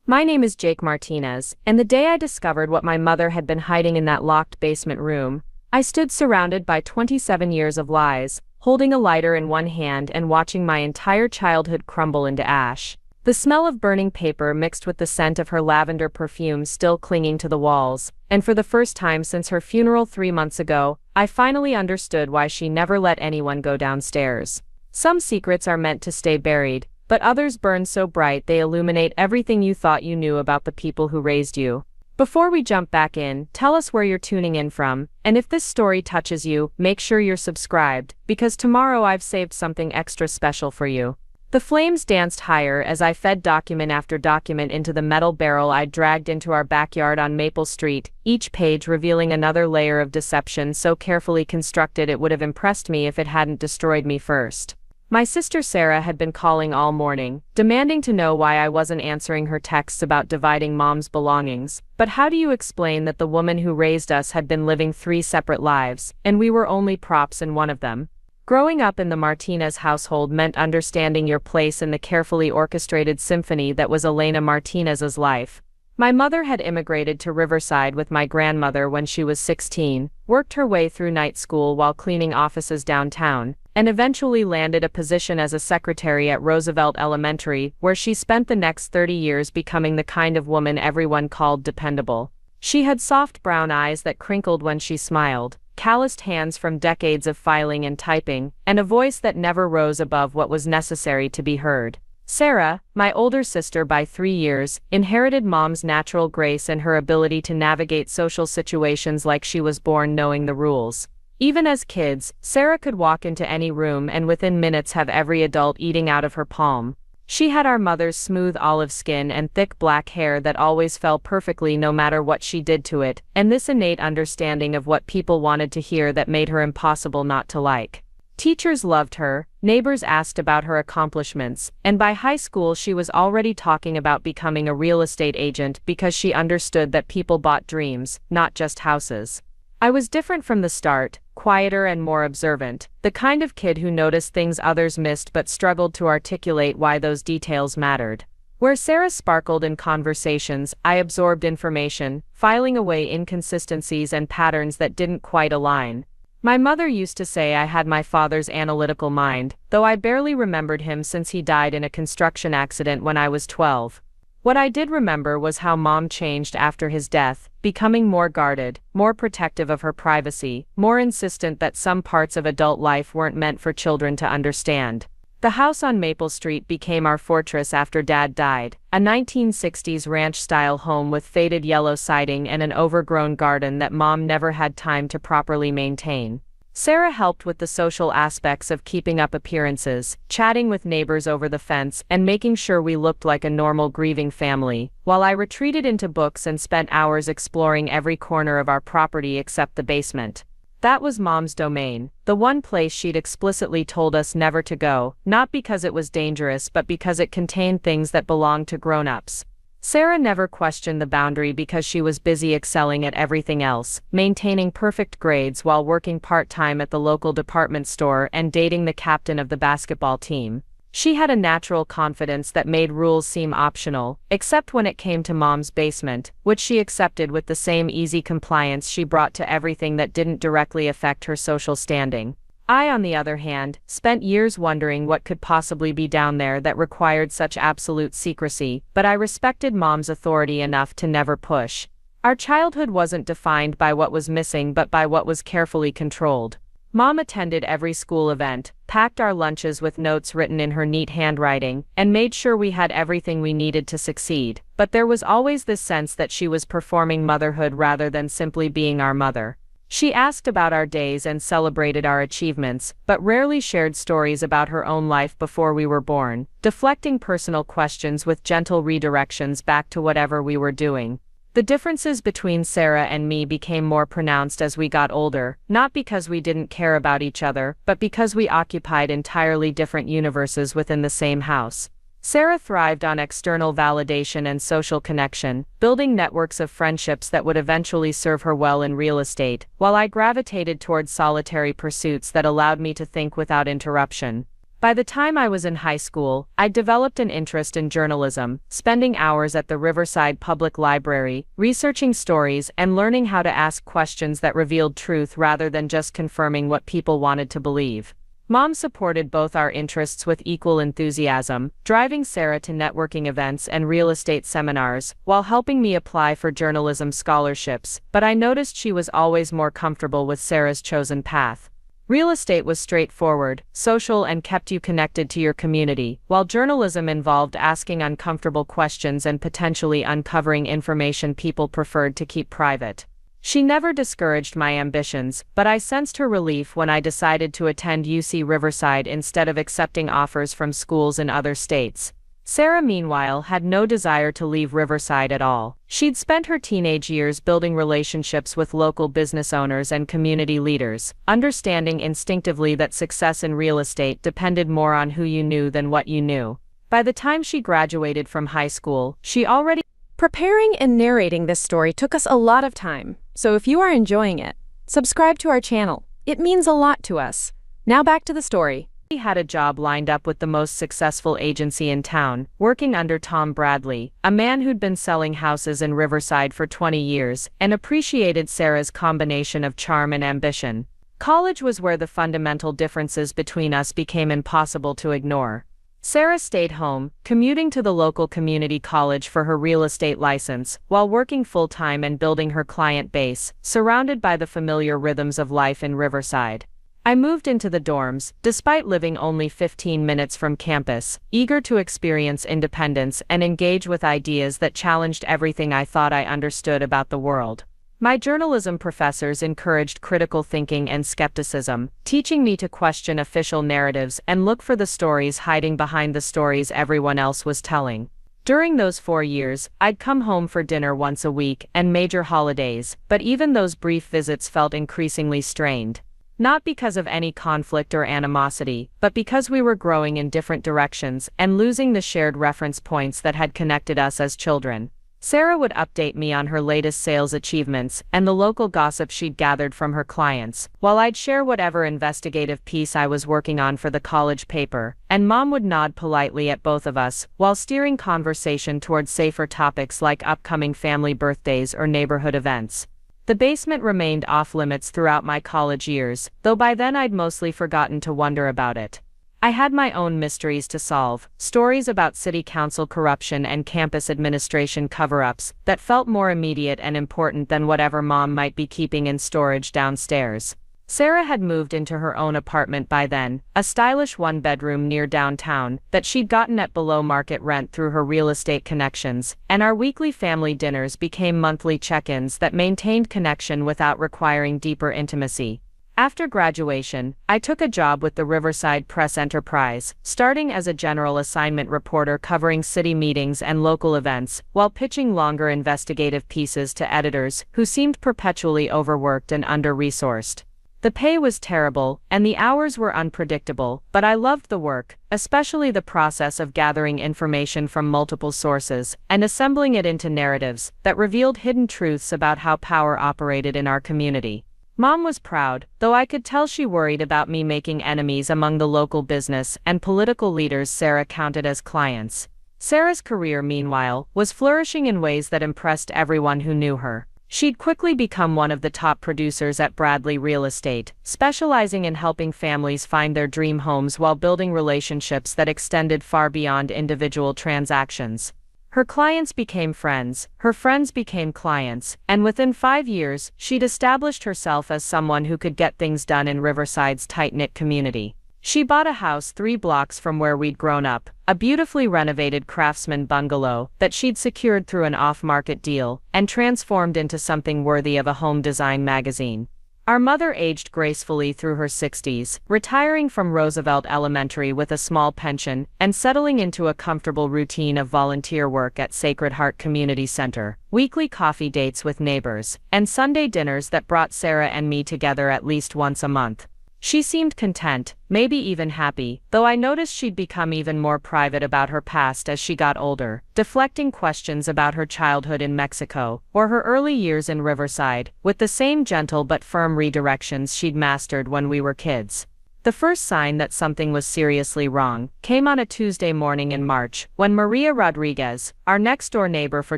My name is Jake Martinez, and the day I discovered what my mother had been hiding in that locked basement room, I stood surrounded by 27 years of lies, holding a lighter in one hand and watching my entire childhood crumble into ash. The smell of burning paper mixed with the scent of her lavender perfume still clinging to the walls, and for the first time since her funeral 3 months ago, I finally understood why she never let anyone go downstairs. Some secrets are meant to stay buried, but others burn so bright they illuminate everything you thought you knew about the people who raised you. Before we jump back in, tell us where you're tuning in from, and if this story touches you, make sure you're subscribed, because tomorrow I've saved something extra special for you. The flames danced higher as I fed document after document into the metal barrel I dragged into our backyard on Maple Street, each page revealing another layer of deception so carefully constructed it would have impressed me if it hadn't destroyed me first. My sister Sarah had been calling all morning, demanding to know why I wasn't answering her texts about dividing Mom's belongings. But how do you explain that the woman who raised us had been living 3 separate lives, and we were only props in one of them? Growing up in the Martinez household meant understanding your place in the carefully orchestrated symphony that was Elena Martinez's life. My mother had immigrated to Riverside with my grandmother when she was 16, worked her way through night school while cleaning offices downtown, and eventually landed a position as a secretary at Roosevelt Elementary, where she spent the next 30 years becoming the kind of woman everyone called dependable. She had soft brown eyes that crinkled when she smiled, calloused hands from decades of filing and typing, and a voice that never rose above what was necessary to be heard. Sarah, my older sister by 3 years, inherited Mom's natural grace and her ability to navigate social situations like she was born knowing the rules. Even as kids, Sarah could walk into any room and within minutes have every adult eating out of her palm. She had our mother's smooth olive skin and thick black hair that always fell perfectly no matter what she did to it, and this innate understanding of what people wanted to hear that made her impossible not to like. Teachers loved her, neighbors asked about her accomplishments, and by high school she was already talking about becoming a real estate agent because she understood that people bought dreams, not just houses. I was different from the start, quieter and more observant, the kind of kid who noticed things others missed but struggled to articulate why those details mattered. Where Sarah sparkled in conversations, I absorbed information, filing away inconsistencies and patterns that didn't quite align. My mother used to say I had my father's analytical mind, though I barely remembered him since he died in a construction accident when I was 12. What I did remember was how Mom changed after his death, becoming more guarded, more protective of her privacy, more insistent that some parts of adult life weren't meant for children to understand. The house on Maple Street became our fortress after Dad died, a 1960s ranch-style home with faded yellow siding and an overgrown garden that Mom never had time to properly maintain. Sarah helped with the social aspects of keeping up appearances, chatting with neighbors over the fence, and making sure we looked like a normal grieving family, while I retreated into books and spent hours exploring every corner of our property except the basement. That was Mom's domain, the one place she'd explicitly told us never to go, not because it was dangerous but because it contained things that belonged to grown-ups. Sarah never questioned the boundary because she was busy excelling at everything else, maintaining perfect grades while working part-time at the local department store and dating the captain of the basketball team. She had a natural confidence that made rules seem optional, except when it came to Mom's basement, which she accepted with the same easy compliance she brought to everything that didn't directly affect her social standing. I, on the other hand, spent years wondering what could possibly be down there that required such absolute secrecy, but I respected Mom's authority enough to never push. Our childhood wasn't defined by what was missing but by what was carefully controlled. Mom attended every school event, packed our lunches with notes written in her neat handwriting, and made sure we had everything we needed to succeed, but there was always this sense that she was performing motherhood rather than simply being our mother. She asked about our days and celebrated our achievements, but rarely shared stories about her own life before we were born, deflecting personal questions with gentle redirections back to whatever we were doing. The differences between Sarah and me became more pronounced as we got older, not because we didn't care about each other, but because we occupied entirely different universes within the same house. Sarah thrived on external validation and social connection, building networks of friendships that would eventually serve her well in real estate, while I gravitated towards solitary pursuits that allowed me to think without interruption. By the time I was in high school, I'd developed an interest in journalism, spending hours at the Riverside Public Library, researching stories and learning how to ask questions that revealed truth rather than just confirming what people wanted to believe. Mom supported both our interests with equal enthusiasm, driving Sarah to networking events and real estate seminars, while helping me apply for journalism scholarships, but I noticed she was always more comfortable with Sarah's chosen path. Real estate was straightforward, social, and kept you connected to your community, while journalism involved asking uncomfortable questions and potentially uncovering information people preferred to keep private. She never discouraged my ambitions, but I sensed her relief when I decided to attend UC Riverside instead of accepting offers from schools in other states. Sarah, meanwhile, had no desire to leave Riverside at all. She'd spent her teenage years building relationships with local business owners and community leaders, understanding instinctively that success in real estate depended more on who you knew than what you knew. By the time she graduated from high school, she already... Preparing and narrating this story took us a lot of time, so if you are enjoying it, subscribe to our channel. It means a lot to us. Now back to the story. He had a job lined up with the most successful agency in town, working under Tom Bradley, a man who'd been selling houses in Riverside for 20 years, and appreciated Sarah's combination of charm and ambition. College was where the fundamental differences between us became impossible to ignore. Sarah stayed home, commuting to the local community college for her real estate license, while working full-time and building her client base, surrounded by the familiar rhythms of life in Riverside. I moved into the dorms, despite living only 15 minutes from campus, eager to experience independence and engage with ideas that challenged everything I thought I understood about the world. My journalism professors encouraged critical thinking and skepticism, teaching me to question official narratives and look for the stories hiding behind the stories everyone else was telling. During those 4 years, I'd come home for dinner once a week and major holidays, but even those brief visits felt increasingly strained. Not because of any conflict or animosity, but because we were growing in different directions and losing the shared reference points that had connected us as children. Sarah would update me on her latest sales achievements and the local gossip she'd gathered from her clients, while I'd share whatever investigative piece I was working on for the college paper, and Mom would nod politely at both of us, while steering conversation towards safer topics like upcoming family birthdays or neighborhood events. The basement remained off-limits throughout my college years, though by then I'd mostly forgotten to wonder about it. I had my own mysteries to solve, stories about city council corruption and campus administration cover-ups that felt more immediate and important than whatever Mom might be keeping in storage downstairs. Sarah had moved into her own apartment by then, a stylish one-bedroom near downtown that she'd gotten at below-market rent through her real estate connections, and our weekly family dinners became monthly check-ins that maintained connection without requiring deeper intimacy. After graduation, I took a job with the Riverside Press Enterprise, starting as a general assignment reporter covering city meetings and local events, while pitching longer investigative pieces to editors who seemed perpetually overworked and under-resourced. The pay was terrible, and the hours were unpredictable, but I loved the work, especially the process of gathering information from multiple sources and assembling it into narratives that revealed hidden truths about how power operated in our community. Mom was proud, though I could tell she worried about me making enemies among the local business and political leaders Sarah counted as clients. Sarah's career, meanwhile, was flourishing in ways that impressed everyone who knew her. She'd quickly become one of the top producers at Bradley Real Estate, specializing in helping families find their dream homes while building relationships that extended far beyond individual transactions. Her clients became friends, her friends became clients, and within 5 years, she'd established herself as someone who could get things done in Riverside's tight-knit community. She bought a house 3 blocks from where we'd grown up, a beautifully renovated craftsman bungalow that she'd secured through an off-market deal, and transformed into something worthy of a home design magazine. Our mother aged gracefully through her 60s, retiring from Roosevelt Elementary with a small pension and settling into a comfortable routine of volunteer work at Sacred Heart Community Center, weekly coffee dates with neighbors, and Sunday dinners that brought Sarah and me together at least once a month. She seemed content, maybe even happy, though I noticed she'd become even more private about her past as she got older, deflecting questions about her childhood in Mexico or her early years in Riverside, with the same gentle but firm redirections she'd mastered when we were kids. The first sign that something was seriously wrong came on a Tuesday morning in March when Maria Rodriguez, our next-door neighbor for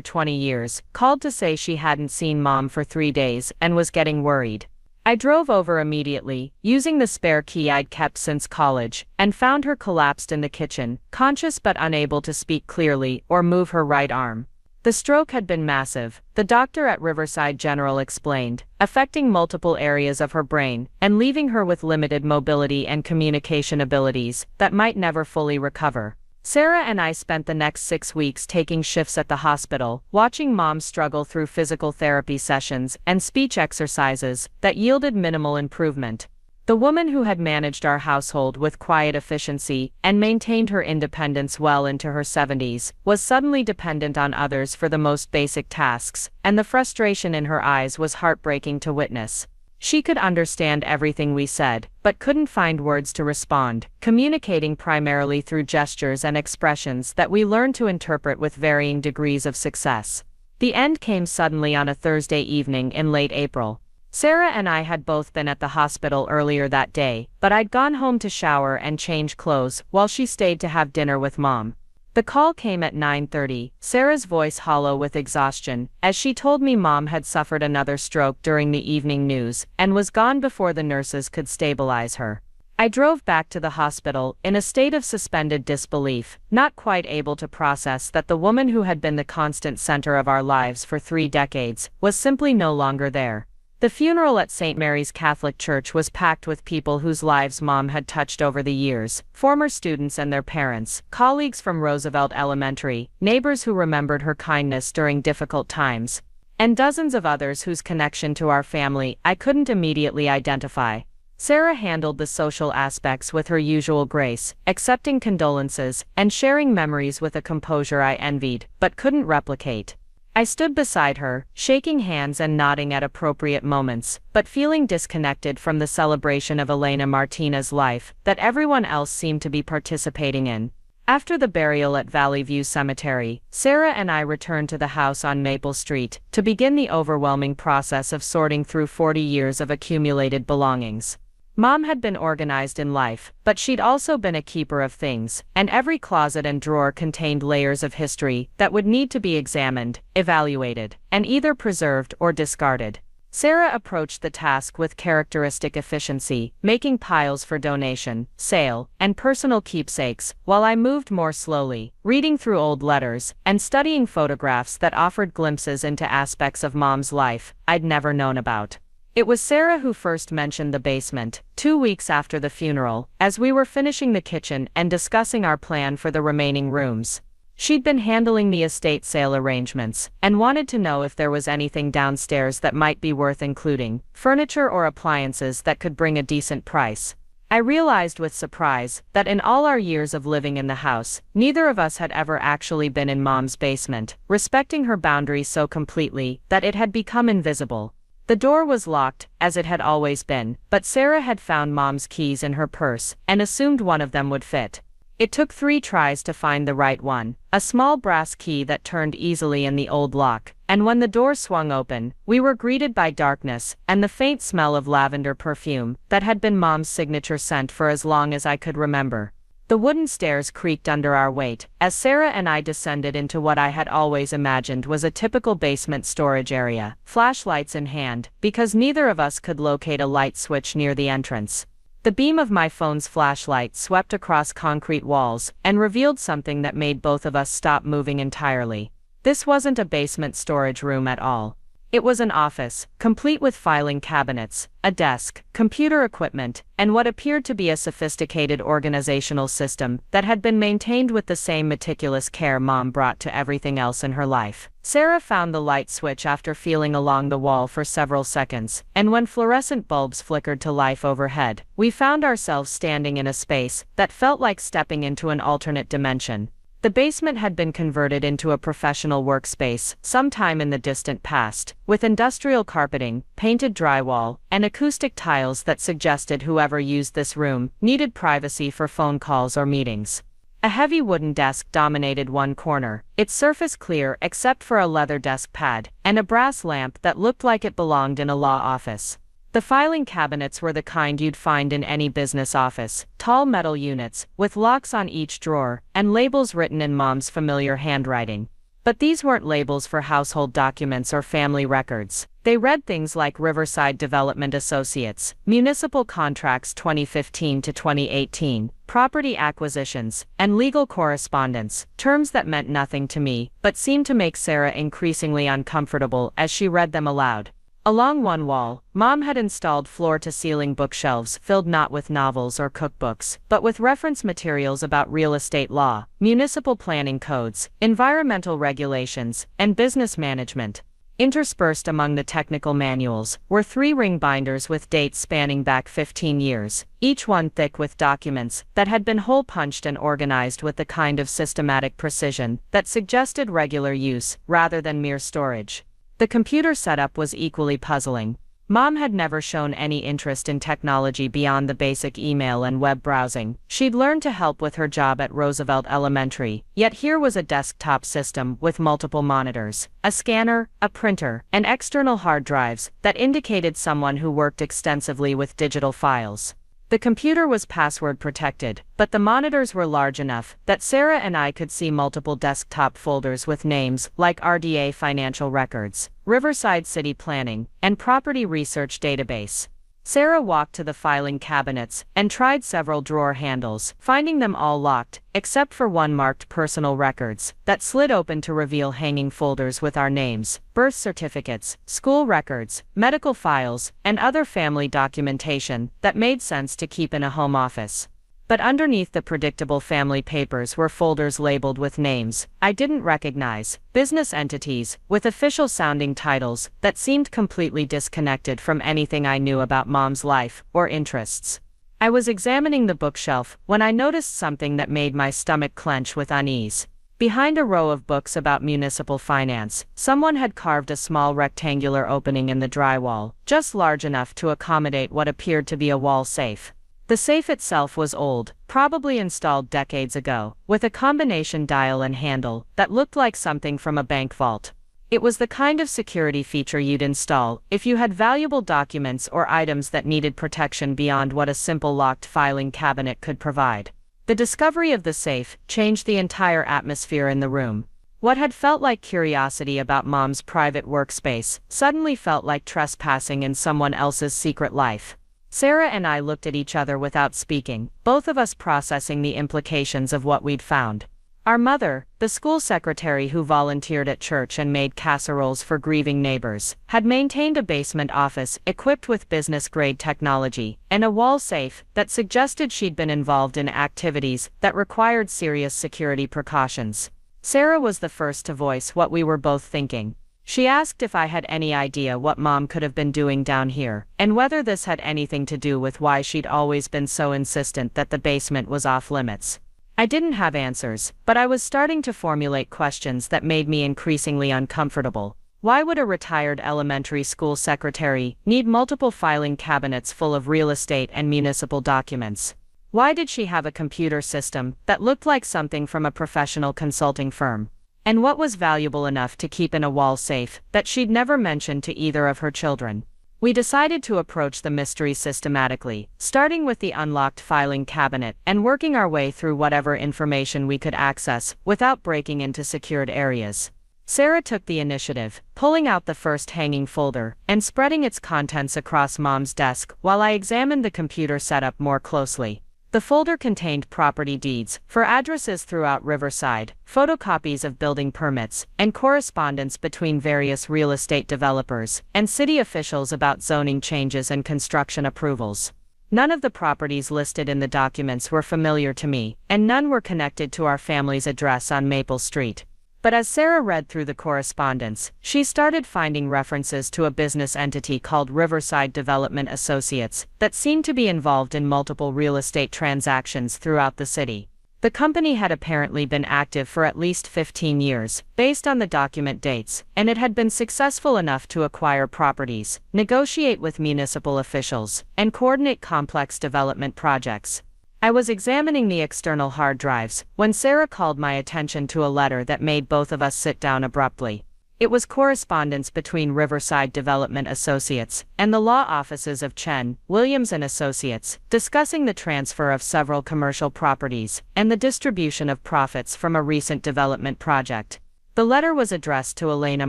20 years, called to say she hadn't seen Mom for 3 days and was getting worried. I drove over immediately, using the spare key I'd kept since college, and found her collapsed in the kitchen, conscious but unable to speak clearly or move her right arm. The stroke had been massive, the doctor at Riverside General explained, affecting multiple areas of her brain and leaving her with limited mobility and communication abilities that might never fully recover. Sarah and I spent the next 6 weeks taking shifts at the hospital, watching Mom struggle through physical therapy sessions and speech exercises that yielded minimal improvement. The woman who had managed our household with quiet efficiency and maintained her independence well into her 70s was suddenly dependent on others for the most basic tasks, and the frustration in her eyes was heartbreaking to witness. She could understand everything we said, but couldn't find words to respond, communicating primarily through gestures and expressions that we learned to interpret with varying degrees of success. The end came suddenly on a Thursday evening in late April. Sarah and I had both been at the hospital earlier that day, but I'd gone home to shower and change clothes while she stayed to have dinner with Mom. The call came at 9:30, Sarah's voice hollow with exhaustion, as she told me Mom had suffered another stroke during the evening news and was gone before the nurses could stabilize her. I drove back to the hospital in a state of suspended disbelief, not quite able to process that the woman who had been the constant center of our lives for 3 decades was simply no longer there. The funeral at St. Mary's Catholic Church was packed with people whose lives Mom had touched over the years, former students and their parents, colleagues from Roosevelt Elementary, neighbors who remembered her kindness during difficult times, and dozens of others whose connection to our family I couldn't immediately identify. Sarah handled the social aspects with her usual grace, accepting condolences and sharing memories with a composure I envied, but couldn't replicate. I stood beside her, shaking hands and nodding at appropriate moments, but feeling disconnected from the celebration of Elena Martinez's life that everyone else seemed to be participating in. After the burial at Valley View Cemetery, Sarah and I returned to the house on Maple Street to begin the overwhelming process of sorting through 40 years of accumulated belongings. Mom had been organized in life, but she'd also been a keeper of things, and every closet and drawer contained layers of history that would need to be examined, evaluated, and either preserved or discarded. Sarah approached the task with characteristic efficiency, making piles for donation, sale, and personal keepsakes, while I moved more slowly, reading through old letters and studying photographs that offered glimpses into aspects of Mom's life I'd never known about. It was Sarah who first mentioned the basement, 2 weeks after the funeral, as we were finishing the kitchen and discussing our plan for the remaining rooms. She'd been handling the estate sale arrangements, and wanted to know if there was anything downstairs that might be worth including, furniture or appliances that could bring a decent price. I realized with surprise that in all our years of living in the house, neither of us had ever actually been in Mom's basement, respecting her boundaries so completely that it had become invisible. The door was locked, as it had always been, but Sarah had found Mom's keys in her purse and assumed one of them would fit. It took 3 tries to find the right one, a small brass key that turned easily in the old lock, and when the door swung open, we were greeted by darkness and the faint smell of lavender perfume that had been Mom's signature scent for as long as I could remember. The wooden stairs creaked under our weight as Sarah and I descended into what I had always imagined was a typical basement storage area, flashlights in hand, because neither of us could locate a light switch near the entrance. The beam of my phone's flashlight swept across concrete walls and revealed something that made both of us stop moving entirely. This wasn't a basement storage room at all. It was an office, complete with filing cabinets, a desk, computer equipment, and what appeared to be a sophisticated organizational system that had been maintained with the same meticulous care Mom brought to everything else in her life. Sarah found the light switch after feeling along the wall for several seconds, and when fluorescent bulbs flickered to life overhead, we found ourselves standing in a space that felt like stepping into an alternate dimension. The basement had been converted into a professional workspace sometime in the distant past, with industrial carpeting, painted drywall, and acoustic tiles that suggested whoever used this room needed privacy for phone calls or meetings. A heavy wooden desk dominated one corner, its surface clear except for a leather desk pad, and a brass lamp that looked like it belonged in a law office. The filing cabinets were the kind you'd find in any business office, tall metal units, with locks on each drawer, and labels written in Mom's familiar handwriting. But these weren't labels for household documents or family records. They read things like Riverside Development Associates, Municipal Contracts 2015 to 2018, Property Acquisitions, and Legal Correspondence, terms that meant nothing to me, but seemed to make Sarah increasingly uncomfortable as she read them aloud. Along one wall, Mom had installed floor-to-ceiling bookshelves filled not with novels or cookbooks, but with reference materials about real estate law, municipal planning codes, environmental regulations, and business management. Interspersed among the technical manuals were 3 ring binders with dates spanning back 15 years, each one thick with documents that had been hole-punched and organized with the kind of systematic precision that suggested regular use rather than mere storage. The computer setup was equally puzzling. Mom had never shown any interest in technology beyond the basic email and web browsing. She'd learned to help with her job at Roosevelt Elementary, yet here was a desktop system with multiple monitors, a scanner, a printer, and external hard drives that indicated someone who worked extensively with digital files. The computer was password protected, but the monitors were large enough that Sarah and I could see multiple desktop folders with names like RDA Financial Records, Riverside City Planning, and Property Research Database. Sarah walked to the filing cabinets and tried several drawer handles, finding them all locked, except for one marked Personal Records, that slid open to reveal hanging folders with our names, birth certificates, school records, medical files, and other family documentation that made sense to keep in a home office. But underneath the predictable family papers were folders labeled with names I didn't recognize, business entities with official-sounding titles that seemed completely disconnected from anything I knew about Mom's life or interests. I was examining the bookshelf when I noticed something that made my stomach clench with unease. Behind a row of books about municipal finance, someone had carved a small rectangular opening in the drywall, just large enough to accommodate what appeared to be a wall safe. The safe itself was old, probably installed decades ago, with a combination dial and handle that looked like something from a bank vault. It was the kind of security feature you'd install if you had valuable documents or items that needed protection beyond what a simple locked filing cabinet could provide. The discovery of the safe changed the entire atmosphere in the room. What had felt like curiosity about Mom's private workspace suddenly felt like trespassing in someone else's secret life. Sarah and I looked at each other without speaking, both of us processing the implications of what we'd found. Our mother, the school secretary who volunteered at church and made casseroles for grieving neighbors, had maintained a basement office equipped with business-grade technology and a wall safe that suggested she'd been involved in activities that required serious security precautions. Sarah was the first to voice what we were both thinking. She asked if I had any idea what Mom could have been doing down here, and whether this had anything to do with why she'd always been so insistent that the basement was off limits. I didn't have answers, but I was starting to formulate questions that made me increasingly uncomfortable. Why would a retired elementary school secretary need multiple filing cabinets full of real estate and municipal documents? Why did she have a computer system that looked like something from a professional consulting firm? And what was valuable enough to keep in a wall safe that she'd never mentioned to either of her children? We decided to approach the mystery systematically, starting with the unlocked filing cabinet and working our way through whatever information we could access without breaking into secured areas. Sarah took the initiative, pulling out the first hanging folder and spreading its contents across Mom's desk while I examined the computer setup more closely. The folder contained property deeds for addresses throughout Riverside, photocopies of building permits, and correspondence between various real estate developers and city officials about zoning changes and construction approvals. None of the properties listed in the documents were familiar to me, and none were connected to our family's address on Maple Street. But as Sarah read through the correspondence, she started finding references to a business entity called Riverside Development Associates that seemed to be involved in multiple real estate transactions throughout the city. The company had apparently been active for at least 15 years, based on the document dates, and it had been successful enough to acquire properties, negotiate with municipal officials, and coordinate complex development projects. I was examining the external hard drives when Sarah called my attention to a letter that made both of us sit down abruptly. It was correspondence between Riverside Development Associates and the law offices of Chen, Williams and Associates, discussing the transfer of several commercial properties and the distribution of profits from a recent development project. The letter was addressed to Elena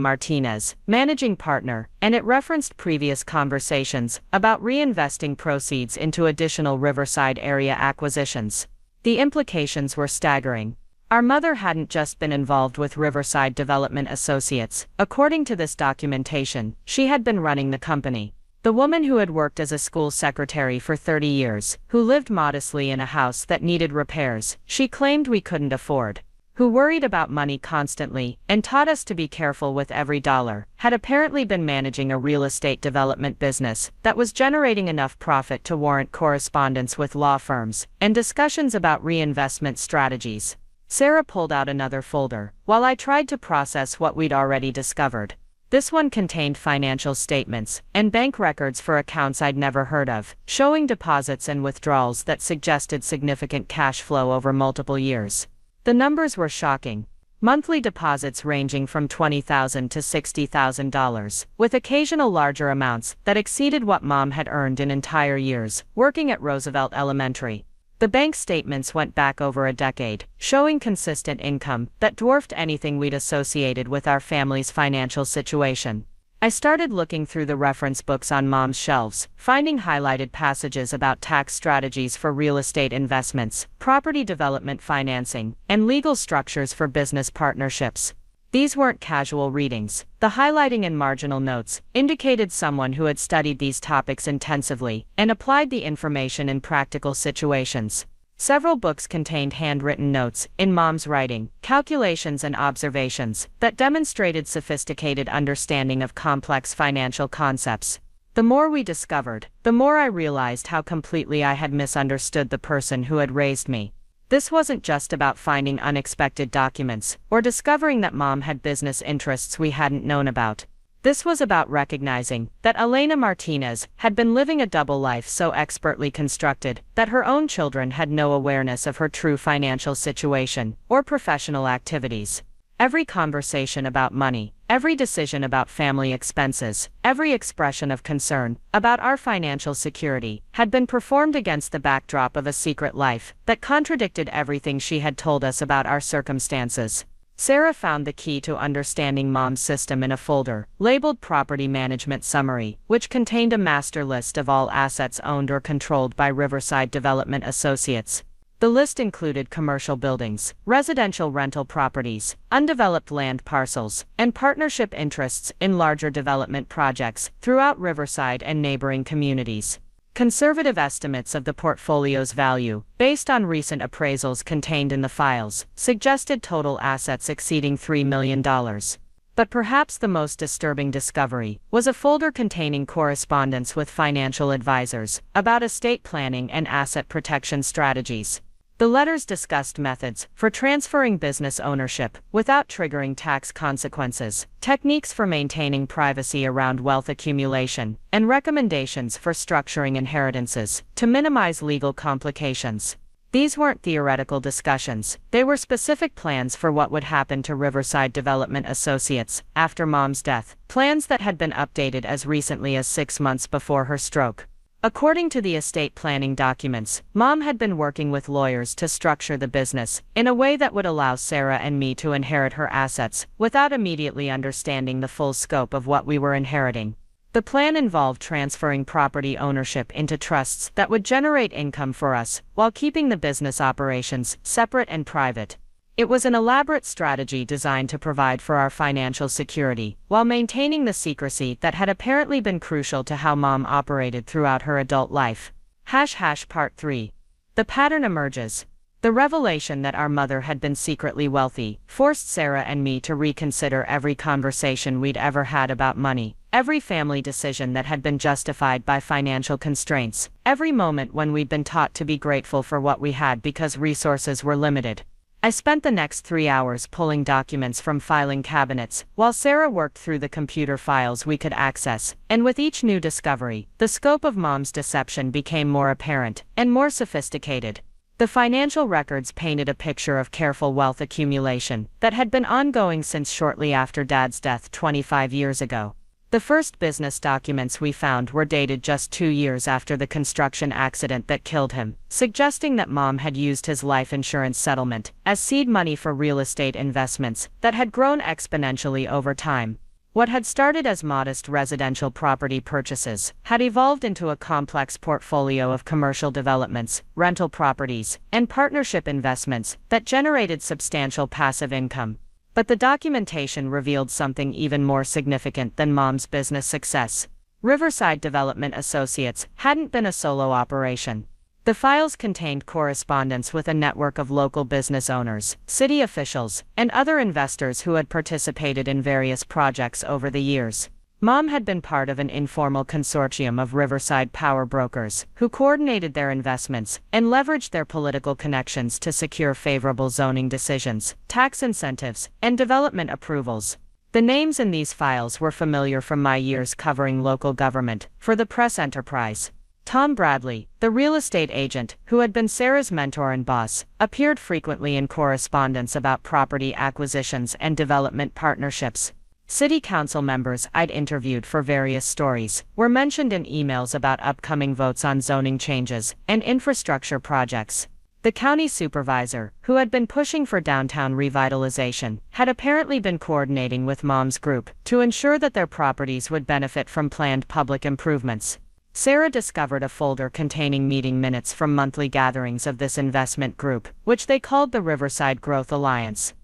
Martinez, managing partner, and it referenced previous conversations about reinvesting proceeds into additional Riverside area acquisitions. The implications were staggering. Our mother hadn't just been involved with Riverside Development Associates. According to this documentation, she had been running the company. The woman who had worked as a school secretary for 30 years, who lived modestly in a house that needed repairs, she claimed we couldn't afford, who worried about money constantly and taught us to be careful with every dollar, had apparently been managing a real estate development business that was generating enough profit to warrant correspondence with law firms and discussions about reinvestment strategies. Sarah pulled out another folder, while I tried to process what we'd already discovered. This one contained financial statements and bank records for accounts I'd never heard of, showing deposits and withdrawals that suggested significant cash flow over multiple years. The numbers were shocking. Monthly deposits ranging from $20,000 to $60,000, with occasional larger amounts that exceeded what Mom had earned in entire years working at Roosevelt Elementary. The bank statements went back over a decade, showing consistent income that dwarfed anything we'd associated with our family's financial situation. I started looking through the reference books on Mom's shelves, finding highlighted passages about tax strategies for real estate investments, property development financing, and legal structures for business partnerships. These weren't casual readings. The highlighting and marginal notes indicated someone who had studied these topics intensively and applied the information in practical situations. Several books contained handwritten notes, in Mom's writing, calculations and observations that demonstrated sophisticated understanding of complex financial concepts. The more we discovered, the more I realized how completely I had misunderstood the person who had raised me. This wasn't just about finding unexpected documents or discovering that Mom had business interests we hadn't known about. This was about recognizing that Elena Martinez had been living a double life so expertly constructed that her own children had no awareness of her true financial situation or professional activities. Every conversation about money, every decision about family expenses, every expression of concern about our financial security had been performed against the backdrop of a secret life that contradicted everything she had told us about our circumstances. Sarah found the key to understanding Mom's system in a folder, labeled Property Management Summary, which contained a master list of all assets owned or controlled by Riverside Development Associates. The list included commercial buildings, residential rental properties, undeveloped land parcels, and partnership interests in larger development projects throughout Riverside and neighboring communities. Conservative estimates of the portfolio's value, based on recent appraisals contained in the files, suggested total assets exceeding $3 million. But perhaps the most disturbing discovery was a folder containing correspondence with financial advisors about estate planning and asset protection strategies. The letters discussed methods for transferring business ownership without triggering tax consequences, techniques for maintaining privacy around wealth accumulation, and recommendations for structuring inheritances to minimize legal complications. These weren't theoretical discussions, they were specific plans for what would happen to Riverside Development Associates after Mom's death, plans that had been updated as recently as 6 months before her stroke. According to the estate planning documents, Mom had been working with lawyers to structure the business in a way that would allow Sarah and me to inherit her assets without immediately understanding the full scope of what we were inheriting. The plan involved transferring property ownership into trusts that would generate income for us while keeping the business operations separate and private. It was an elaborate strategy designed to provide for our financial security, while maintaining the secrecy that had apparently been crucial to how Mom operated throughout her adult life. Part 3. The pattern emerges. The revelation that our mother had been secretly wealthy forced Sarah and me to reconsider every conversation we'd ever had about money, every family decision that had been justified by financial constraints, every moment when we'd been taught to be grateful for what we had because resources were limited. I spent the next 3 hours pulling documents from filing cabinets, while Sarah worked through the computer files we could access, and with each new discovery, the scope of Mom's deception became more apparent and more sophisticated. The financial records painted a picture of careful wealth accumulation that had been ongoing since shortly after Dad's death 25 years ago. The first business documents we found were dated just 2 years after the construction accident that killed him, suggesting that Mom had used his life insurance settlement as seed money for real estate investments that had grown exponentially over time. What had started as modest residential property purchases had evolved into a complex portfolio of commercial developments, rental properties, and partnership investments that generated substantial passive income. But the documentation revealed something even more significant than Mom's business success. Riverside Development Associates hadn't been a solo operation. The files contained correspondence with a network of local business owners, city officials, and other investors who had participated in various projects over the years. Mom had been part of an informal consortium of Riverside power brokers who coordinated their investments and leveraged their political connections to secure favorable zoning decisions, tax incentives, and development approvals. The names in these files were familiar from my years covering local government for the press enterprise. Tom Bradley, the real estate agent who had been Sarah's mentor and boss, appeared frequently in correspondence about property acquisitions and development partnerships. City council members I'd interviewed for various stories were mentioned in emails about upcoming votes on zoning changes and infrastructure projects. The county supervisor, who had been pushing for downtown revitalization, had apparently been coordinating with Mom's group to ensure that their properties would benefit from planned public improvements. Sarah discovered a folder containing meeting minutes from monthly gatherings of this investment group, which they called the Riverside Growth Alliance.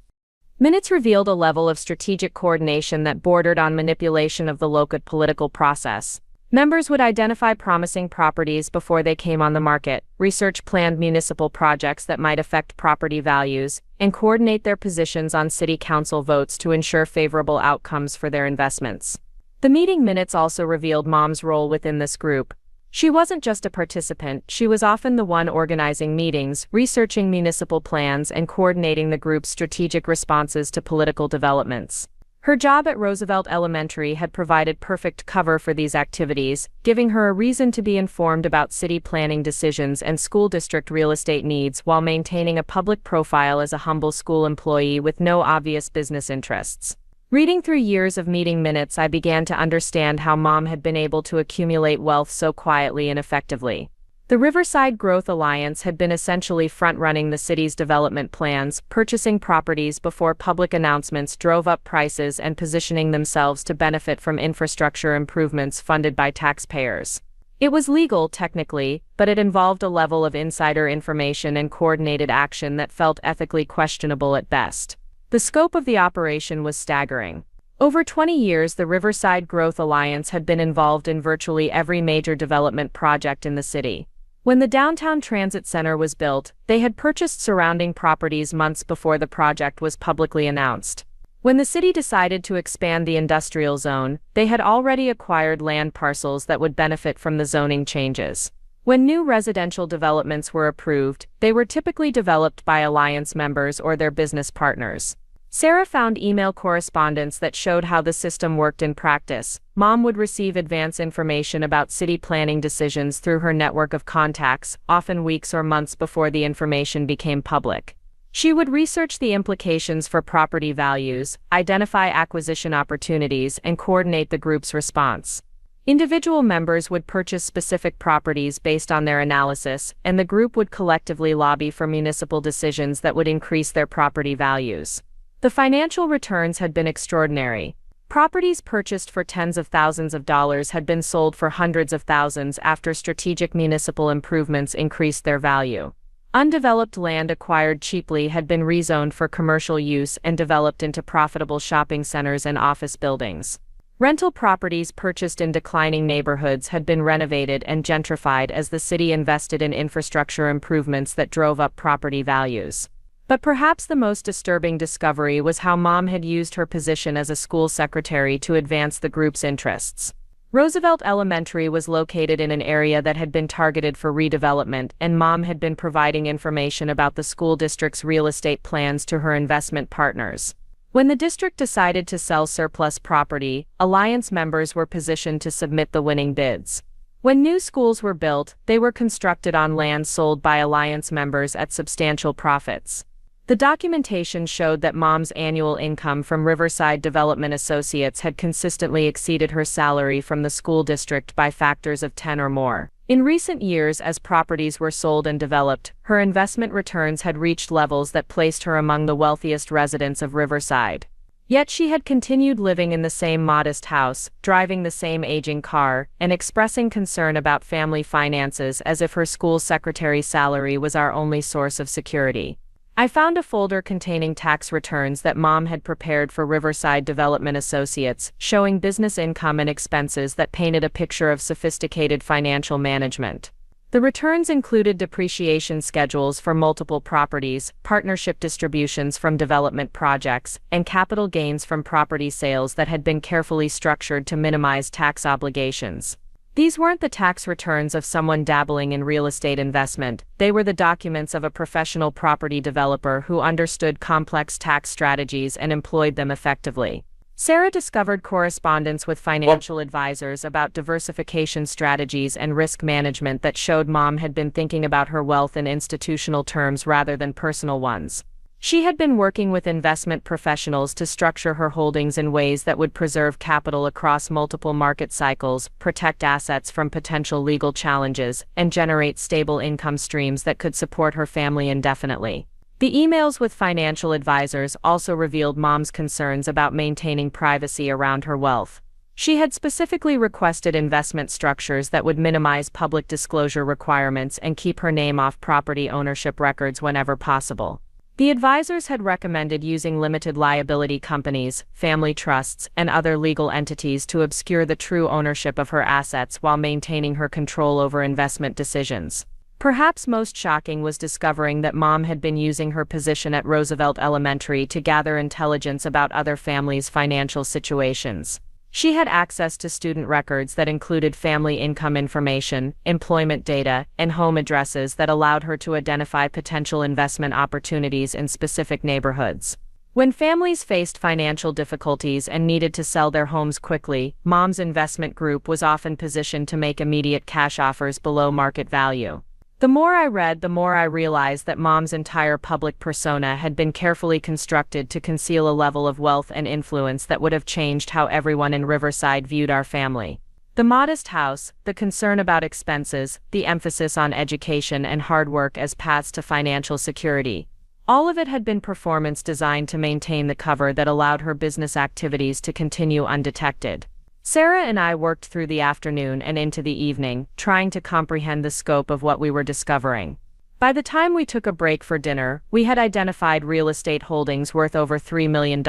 Minutes revealed a level of strategic coordination that bordered on manipulation of the local political process. Members would identify promising properties before they came on the market, research planned municipal projects that might affect property values, and coordinate their positions on city council votes to ensure favorable outcomes for their investments. The meeting minutes also revealed Mom's role within this group. She wasn't just a participant, she was often the one organizing meetings, researching municipal plans, and coordinating the group's strategic responses to political developments. Her job at Roosevelt Elementary had provided perfect cover for these activities, giving her a reason to be informed about city planning decisions and school district real estate needs while maintaining a public profile as a humble school employee with no obvious business interests. Reading through years of meeting minutes, I began to understand how Mom had been able to accumulate wealth so quietly and effectively. The Riverside Growth Alliance had been essentially front-running the city's development plans, purchasing properties before public announcements drove up prices and positioning themselves to benefit from infrastructure improvements funded by taxpayers. It was legal, technically, but it involved a level of insider information and coordinated action that felt ethically questionable at best. The scope of the operation was staggering. Over 20 years, the Riverside Growth Alliance had been involved in virtually every major development project in the city. When the downtown transit center was built, they had purchased surrounding properties months before the project was publicly announced. When the city decided to expand the industrial zone, they had already acquired land parcels that would benefit from the zoning changes. When new residential developments were approved, they were typically developed by alliance members or their business partners. Sarah found email correspondence that showed how the system worked in practice. Mom would receive advance information about city planning decisions through her network of contacts, often weeks or months before the information became public. She would research the implications for property values, identify acquisition opportunities, and coordinate the group's response. Individual members would purchase specific properties based on their analysis, and the group would collectively lobby for municipal decisions that would increase their property values. The financial returns had been extraordinary. Properties purchased for tens of thousands of dollars had been sold for hundreds of thousands after strategic municipal improvements increased their value. Undeveloped land acquired cheaply had been rezoned for commercial use and developed into profitable shopping centers and office buildings. Rental properties purchased in declining neighborhoods had been renovated and gentrified as the city invested in infrastructure improvements that drove up property values. But perhaps the most disturbing discovery was how Mom had used her position as a school secretary to advance the group's interests. Roosevelt Elementary was located in an area that had been targeted for redevelopment, and Mom had been providing information about the school district's real estate plans to her investment partners. When the district decided to sell surplus property, alliance members were positioned to submit the winning bids. When new schools were built, they were constructed on land sold by Alliance members at substantial profits. The documentation showed that Mom's annual income from Riverside Development Associates had consistently exceeded her salary from the school district by factors of 10 or more. In recent years, as properties were sold and developed, her investment returns had reached levels that placed her among the wealthiest residents of Riverside. Yet she had continued living in the same modest house, driving the same aging car, and expressing concern about family finances as if her school secretary's salary was our only source of security. I found a folder containing tax returns that Mom had prepared for Riverside Development Associates, showing business income and expenses that painted a picture of sophisticated financial management. The returns included depreciation schedules for multiple properties, partnership distributions from development projects, and capital gains from property sales that had been carefully structured to minimize tax obligations. These weren't the tax returns of someone dabbling in real estate investment, they were the documents of a professional property developer who understood complex tax strategies and employed them effectively. Sarah discovered correspondence with financial advisors about diversification strategies and risk management that showed Mom had been thinking about her wealth in institutional terms rather than personal ones. She had been working with investment professionals to structure her holdings in ways that would preserve capital across multiple market cycles, protect assets from potential legal challenges, and generate stable income streams that could support her family indefinitely. The emails with financial advisors also revealed Mom's concerns about maintaining privacy around her wealth. She had specifically requested investment structures that would minimize public disclosure requirements and keep her name off property ownership records whenever possible. The advisors had recommended using limited liability companies, family trusts, and other legal entities to obscure the true ownership of her assets while maintaining her control over investment decisions. Perhaps most shocking was discovering that Mom had been using her position at Roosevelt Elementary to gather intelligence about other families' financial situations. She had access to student records that included family income information, employment data, and home addresses that allowed her to identify potential investment opportunities in specific neighborhoods. When families faced financial difficulties and needed to sell their homes quickly, Mom's investment group was often positioned to make immediate cash offers below market value. The more I read, the more I realized that Mom's entire public persona had been carefully constructed to conceal a level of wealth and influence that would have changed how everyone in Riverside viewed our family. The modest house, the concern about expenses, the emphasis on education and hard work as paths to financial security. All of it had been performance designed to maintain the cover that allowed her business activities to continue undetected. Sarah and I worked through the afternoon and into the evening, trying to comprehend the scope of what we were discovering. By the time we took a break for dinner, we had identified real estate holdings worth over $3 million,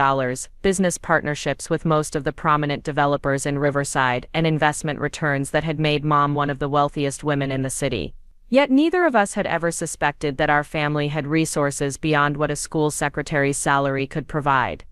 business partnerships with most of the prominent developers in Riverside, and investment returns that had made Mom one of the wealthiest women in the city. Yet neither of us had ever suspected that our family had resources beyond what a school secretary's salary could provide.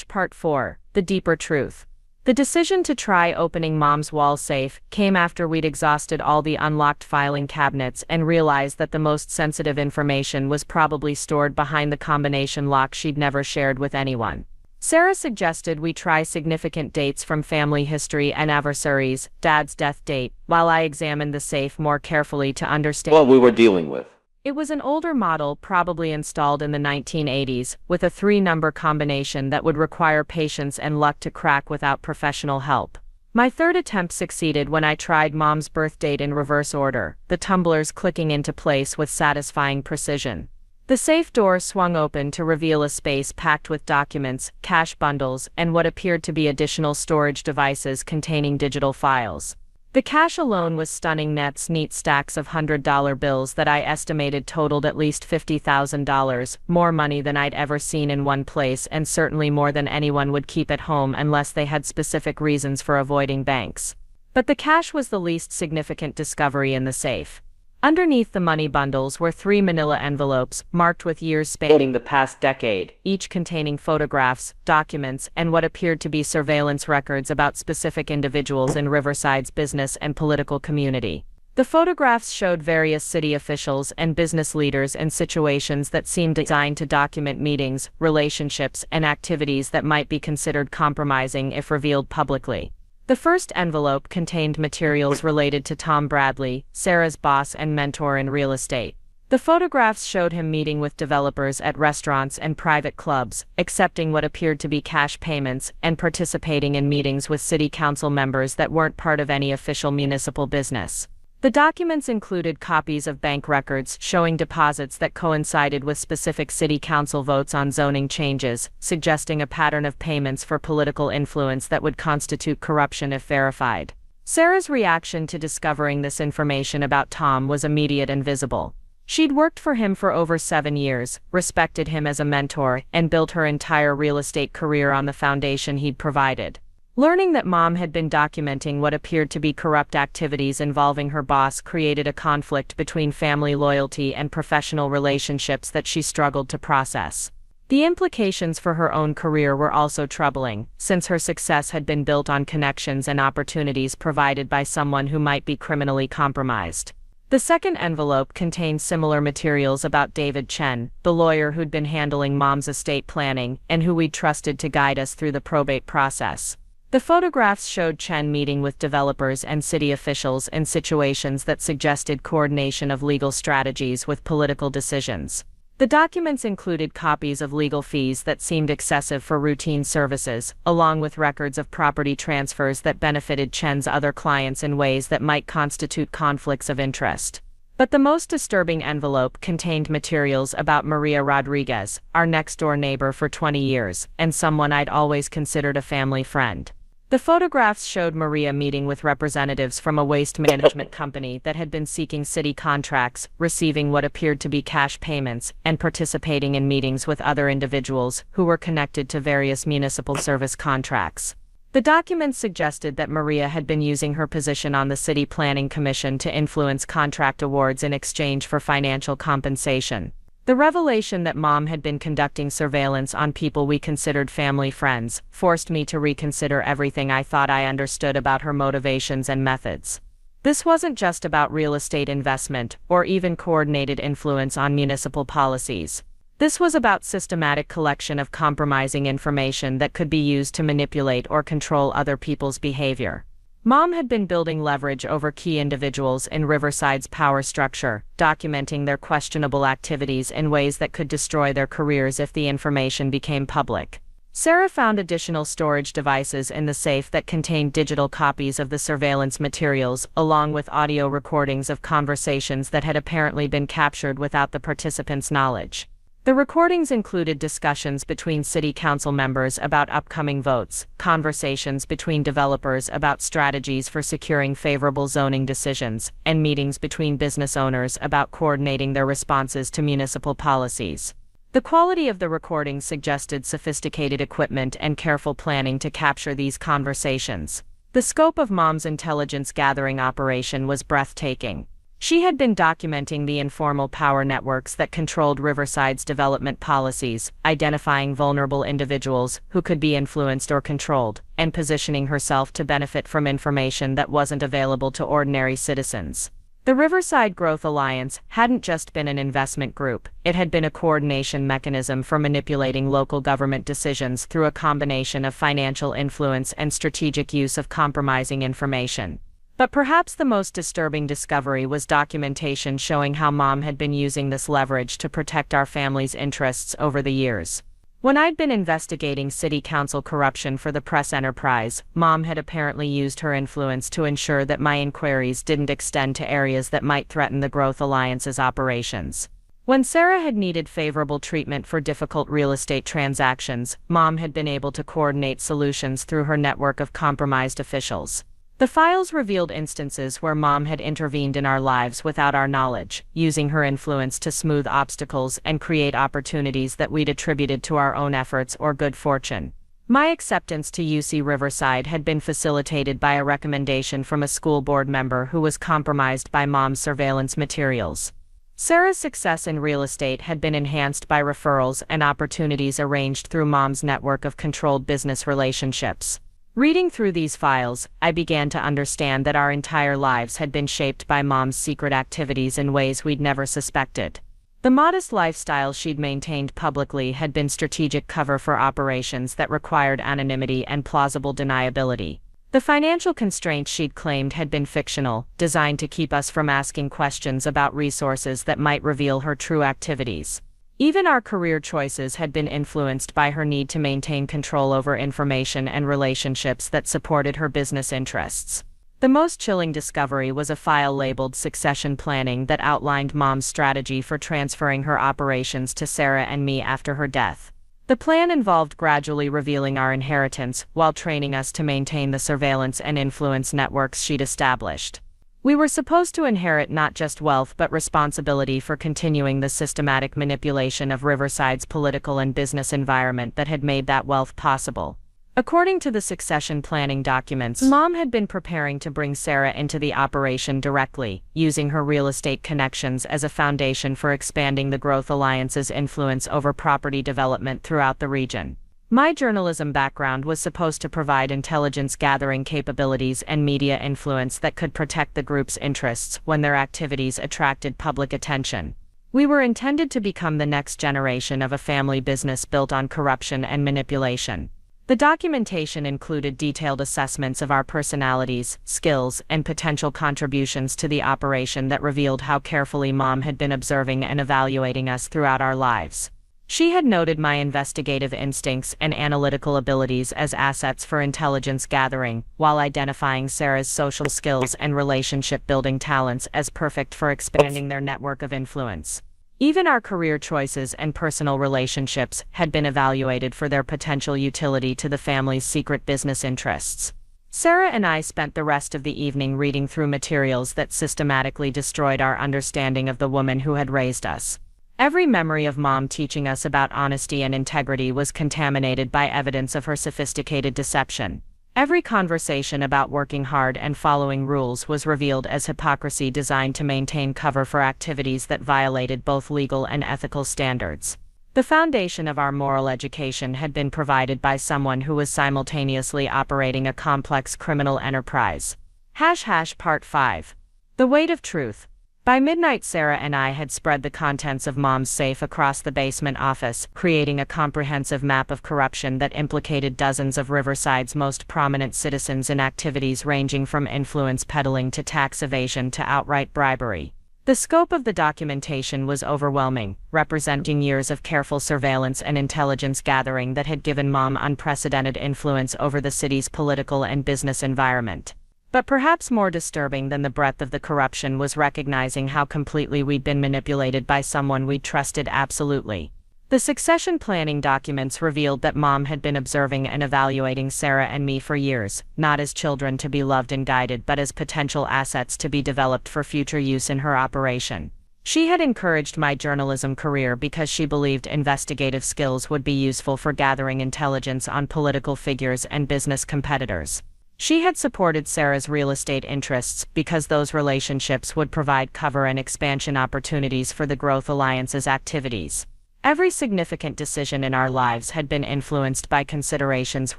Part 4, The Deeper Truth. The decision to try opening Mom's wall safe came after we'd exhausted all the unlocked filing cabinets and realized that the most sensitive information was probably stored behind the combination lock she'd never shared with anyone. Sarah suggested we try significant dates from family history and anniversaries, Dad's death date, while I examined the safe more carefully to understand what we were dealing with. It was an older model, probably installed in the 1980s, with a 3-number combination that would require patience and luck to crack without professional help. My third attempt succeeded when I tried Mom's birth date in reverse order, the tumblers clicking into place with satisfying precision. The safe door swung open to reveal a space packed with documents, cash bundles, and what appeared to be additional storage devices containing digital files. The cash alone was stunning. Neat stacks of $100 bills that I estimated totaled at least $50,000, more money than I'd ever seen in one place and certainly more than anyone would keep at home unless they had specific reasons for avoiding banks. But the cash was the least significant discovery in the safe. Underneath the money bundles were 3 manila envelopes, marked with years spanning the past decade, each containing photographs, documents, and what appeared to be surveillance records about specific individuals in Riverside's business and political community. The photographs showed various city officials and business leaders in situations that seemed designed to document meetings, relationships, and activities that might be considered compromising if revealed publicly. The first envelope contained materials related to Tom Bradley, Sarah's boss and mentor in real estate. The photographs showed him meeting with developers at restaurants and private clubs, accepting what appeared to be cash payments, and participating in meetings with city council members that weren't part of any official municipal business. The documents included copies of bank records showing deposits that coincided with specific city council votes on zoning changes, suggesting a pattern of payments for political influence that would constitute corruption if verified. Sarah's reaction to discovering this information about Tom was immediate and visible. She'd worked for him for over 7 years, respected him as a mentor, and built her entire real estate career on the foundation he'd provided. Learning that Mom had been documenting what appeared to be corrupt activities involving her boss created a conflict between family loyalty and professional relationships that she struggled to process. The implications for her own career were also troubling, since her success had been built on connections and opportunities provided by someone who might be criminally compromised. The second envelope contained similar materials about David Chen, the lawyer who'd been handling Mom's estate planning and who we'd trusted to guide us through the probate process. The photographs showed Chen meeting with developers and city officials in situations that suggested coordination of legal strategies with political decisions. The documents included copies of legal fees that seemed excessive for routine services, along with records of property transfers that benefited Chen's other clients in ways that might constitute conflicts of interest. But the most disturbing envelope contained materials about Maria Rodriguez, our next-door neighbor for 20 years, and someone I'd always considered a family friend. The photographs showed Maria meeting with representatives from a waste management company that had been seeking city contracts, receiving what appeared to be cash payments, and participating in meetings with other individuals who were connected to various municipal service contracts. The documents suggested that Maria had been using her position on the City Planning Commission to influence contract awards in exchange for financial compensation. The revelation that Mom had been conducting surveillance on people we considered family friends forced me to reconsider everything I thought I understood about her motivations and methods. This wasn't just about real estate investment or even coordinated influence on municipal policies. This was about systematic collection of compromising information that could be used to manipulate or control other people's behavior. Mom had been building leverage over key individuals in Riverside's power structure, documenting their questionable activities in ways that could destroy their careers if the information became public. Sarah found additional storage devices in the safe that contained digital copies of the surveillance materials, along with audio recordings of conversations that had apparently been captured without the participants' knowledge. The recordings included discussions between city council members about upcoming votes, conversations between developers about strategies for securing favorable zoning decisions, and meetings between business owners about coordinating their responses to municipal policies. The quality of the recordings suggested sophisticated equipment and careful planning to capture these conversations. The scope of Mom's intelligence gathering operation was breathtaking. She had been documenting the informal power networks that controlled Riverside's development policies, identifying vulnerable individuals who could be influenced or controlled, and positioning herself to benefit from information that wasn't available to ordinary citizens. The Riverside Growth Alliance hadn't just been an investment group, it had been a coordination mechanism for manipulating local government decisions through a combination of financial influence and strategic use of compromising information. But perhaps the most disturbing discovery was documentation showing how Mom had been using this leverage to protect our family's interests over the years. When I'd been investigating city council corruption for the press enterprise, Mom had apparently used her influence to ensure that my inquiries didn't extend to areas that might threaten the Growth Alliance's operations. When Sarah had needed favorable treatment for difficult real estate transactions, Mom had been able to coordinate solutions through her network of compromised officials. The files revealed instances where Mom had intervened in our lives without our knowledge, using her influence to smooth obstacles and create opportunities that we'd attributed to our own efforts or good fortune. My acceptance to UC Riverside had been facilitated by a recommendation from a school board member who was compromised by Mom's surveillance materials. Sarah's success in real estate had been enhanced by referrals and opportunities arranged through Mom's network of controlled business relationships. Reading through these files, I began to understand that our entire lives had been shaped by Mom's secret activities in ways we'd never suspected. The modest lifestyle she'd maintained publicly had been strategic cover for operations that required anonymity and plausible deniability. The financial constraints she'd claimed had been fictional, designed to keep us from asking questions about resources that might reveal her true activities. Even our career choices had been influenced by her need to maintain control over information and relationships that supported her business interests. The most chilling discovery was a file labeled Succession Planning that outlined Mom's strategy for transferring her operations to Sarah and me after her death. The plan involved gradually revealing our inheritance while training us to maintain the surveillance and influence networks she'd established. We were supposed to inherit not just wealth but responsibility for continuing the systematic manipulation of Riverside's political and business environment that had made that wealth possible. According to the succession planning documents, Mom had been preparing to bring Sarah into the operation directly, using her real estate connections as a foundation for expanding the Growth Alliance's influence over property development throughout the region. My journalism background was supposed to provide intelligence gathering capabilities and media influence that could protect the group's interests when their activities attracted public attention. We were intended to become the next generation of a family business built on corruption and manipulation. The documentation included detailed assessments of our personalities, skills, and potential contributions to the operation that revealed how carefully Mom had been observing and evaluating us throughout our lives. She had noted my investigative instincts and analytical abilities as assets for intelligence gathering, while identifying Sarah's social skills and relationship-building talents as perfect for expanding their network of influence. Even our career choices and personal relationships had been evaluated for their potential utility to the family's secret business interests. Sarah and I spent the rest of the evening reading through materials that systematically destroyed our understanding of the woman who had raised us. Every memory of Mom teaching us about honesty and integrity was contaminated by evidence of her sophisticated deception. Every conversation about working hard and following rules was revealed as hypocrisy designed to maintain cover for activities that violated both legal and ethical standards. The foundation of our moral education had been provided by someone who was simultaneously operating a complex criminal enterprise. Part 5. The Weight of Truth. By midnight, Sarah and I had spread the contents of Mom's safe across the basement office, creating a comprehensive map of corruption that implicated dozens of Riverside's most prominent citizens in activities ranging from influence peddling to tax evasion to outright bribery. The scope of the documentation was overwhelming, representing years of careful surveillance and intelligence gathering that had given Mom unprecedented influence over the city's political and business environment. But perhaps more disturbing than the breadth of the corruption was recognizing how completely we'd been manipulated by someone we'd trusted absolutely. The succession planning documents revealed that Mom had been observing and evaluating Sarah and me for years, not as children to be loved and guided but as potential assets to be developed for future use in her operation. She had encouraged my journalism career because she believed investigative skills would be useful for gathering intelligence on political figures and business competitors. She had supported Sarah's real estate interests because those relationships would provide cover and expansion opportunities for the Growth Alliance's activities. Every significant decision in our lives had been influenced by considerations